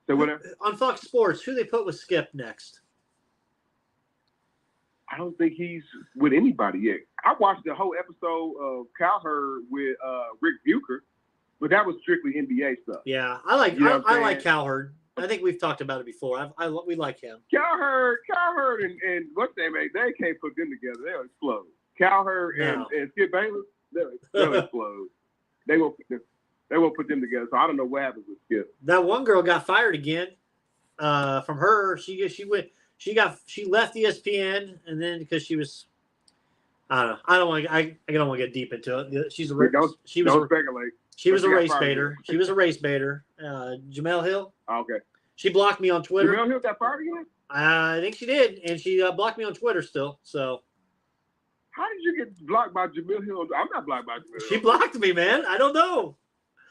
Say whatever. On Fox Sports, who they put with Skip next? I don't think he's with anybody yet. I watched the whole episode of Cowherd with Rick Bucher. But that was strictly NBA stuff. Yeah, I like Cowherd. I think we've talked about it before. We like him. Cowherd and what's their name? They can't put them together. They'll explode. Cowherd and Skip Bayless, they'll explode. They won't put them together. So I don't know what happens with Skip. That one girl got fired again. From her, she left ESPN, and then because she was, I don't want to get deep into it. Don't speculate. She was a race baiter. Jamel Hill. Oh, okay. She blocked me on Twitter. Jamel Hill got fired again? I think she did, and she blocked me on Twitter still. So. How did you get blocked by Jamel Hill? I'm not blocked by Jamel Hill. She blocked me, man. I don't know.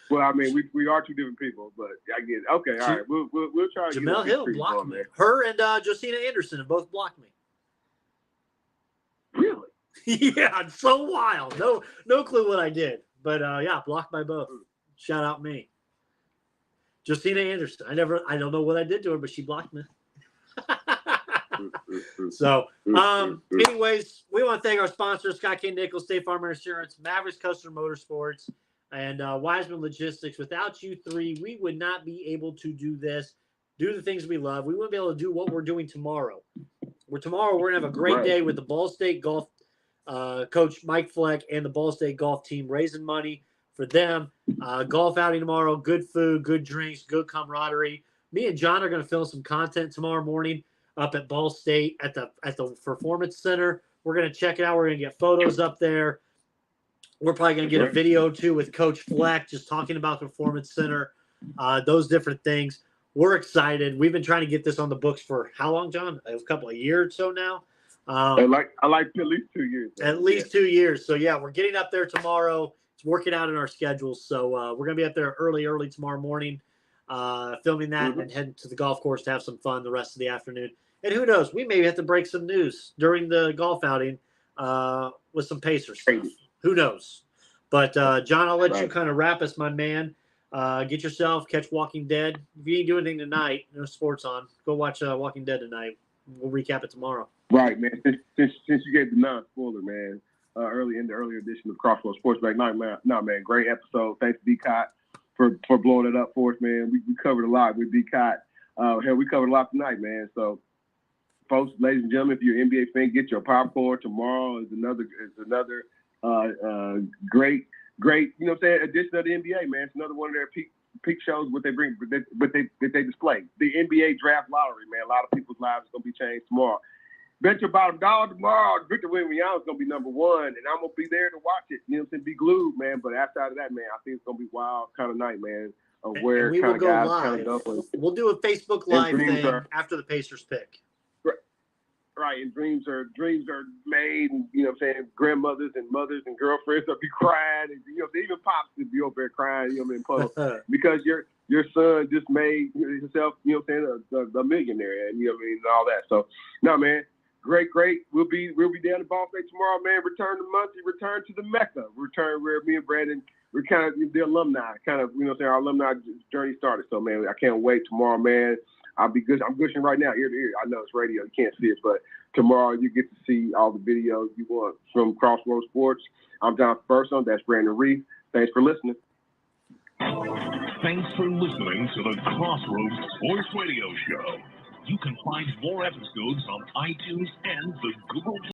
Well, I mean, we are two different people, but I get it. Okay, all right. We'll try. Jamel Hill blocked me. Her and Josina Anderson have both blocked me. Really? Yeah, it's so wild. No clue what I did. But yeah, blocked by both. Shout out me. Josina Anderson. I don't know what I did to her, but she blocked me. So, anyways, we want to thank our sponsors, Scott K. Nichols, State Farm Insurance, Mavericks Customer Motorsports, and Wiseman Logistics. Without you three, we would not be able to do this, do the things we love. We wouldn't be able to do what we're doing tomorrow. Tomorrow we're going to have a great day with the Ball State Golf Coach Mike Fleck and the Ball State Golf team raising money for them. Golf outing tomorrow, good food, good drinks, good camaraderie. Me and John are going to film some content tomorrow morning up at Ball State at the Performance Center. We're going to check it out. We're going to get photos up there. We're probably going to get a video too with Coach Fleck just talking about the Performance Center, those different things. We're excited. We've been trying to get this on the books for how long, John? A couple of years or so now. I like at least 2 years. At least 2 years. So, yeah, we're getting up there tomorrow. It's working out in our schedules. So, we're going to be up there early tomorrow morning, filming that and heading to the golf course to have some fun the rest of the afternoon. And who knows, we maybe have to break some news during the golf outing with some Pacer stuff. Who knows? But, John, I'll let you kind of wrap us, my man. Get yourself, catch Walking Dead. If you ain't doing anything tonight, no sports on, go watch Walking Dead tonight. We'll recap it tomorrow. Right, man. Since you gave the non-spoiler, man, earlier edition of Crossroads Sports Back Night, man. No, man, great episode. Thanks to D-Cot for blowing it up for us, man. We covered a lot with D-Cot. Hell, we covered a lot tonight, man. So, folks, ladies and gentlemen, if you're an NBA fan, get your popcorn. Tomorrow is another great, you know what I'm saying, edition of the NBA, man. It's another one of their peak peep shows what they bring, but they display. The NBA draft lottery, man. A lot of people's lives are gonna be changed tomorrow. Bet you about $1 tomorrow. Victor Wembanyama is gonna be number one, and I'm gonna be there to watch it. You know what I'm saying? Be glued, man. But outside of that, man, I think it's gonna be wild kind of night, man. Of where we will kind of go guys live. kind of go. We'll do a Facebook Live dreams thing are- after the Pacers pick. Right, and dreams are made, and you know what I'm saying, grandmothers and mothers and girlfriends will be crying, and you know, even pops will be over there crying, you know what I mean, puddle, because your son just made himself, you know what I'm saying, a millionaire, and you know what I mean, and all that. So, no, man, great. We'll be down at Ball State tomorrow, man. Return to Muncie, return to the Mecca, return where me and Brandon, we're kind of the alumni, kind of, you know what I'm saying, our alumni journey started. So, man, I can't wait tomorrow, man. I'll be good. I'm gushing right now, ear to ear. I know it's radio, you can't see it, but tomorrow you get to see all the videos you want from Crossroads Sports. I'm John Person. That's Brandon Reef. Thanks for listening. Thanks for listening to the Crossroads Sports Radio Show. You can find more episodes on iTunes and the Google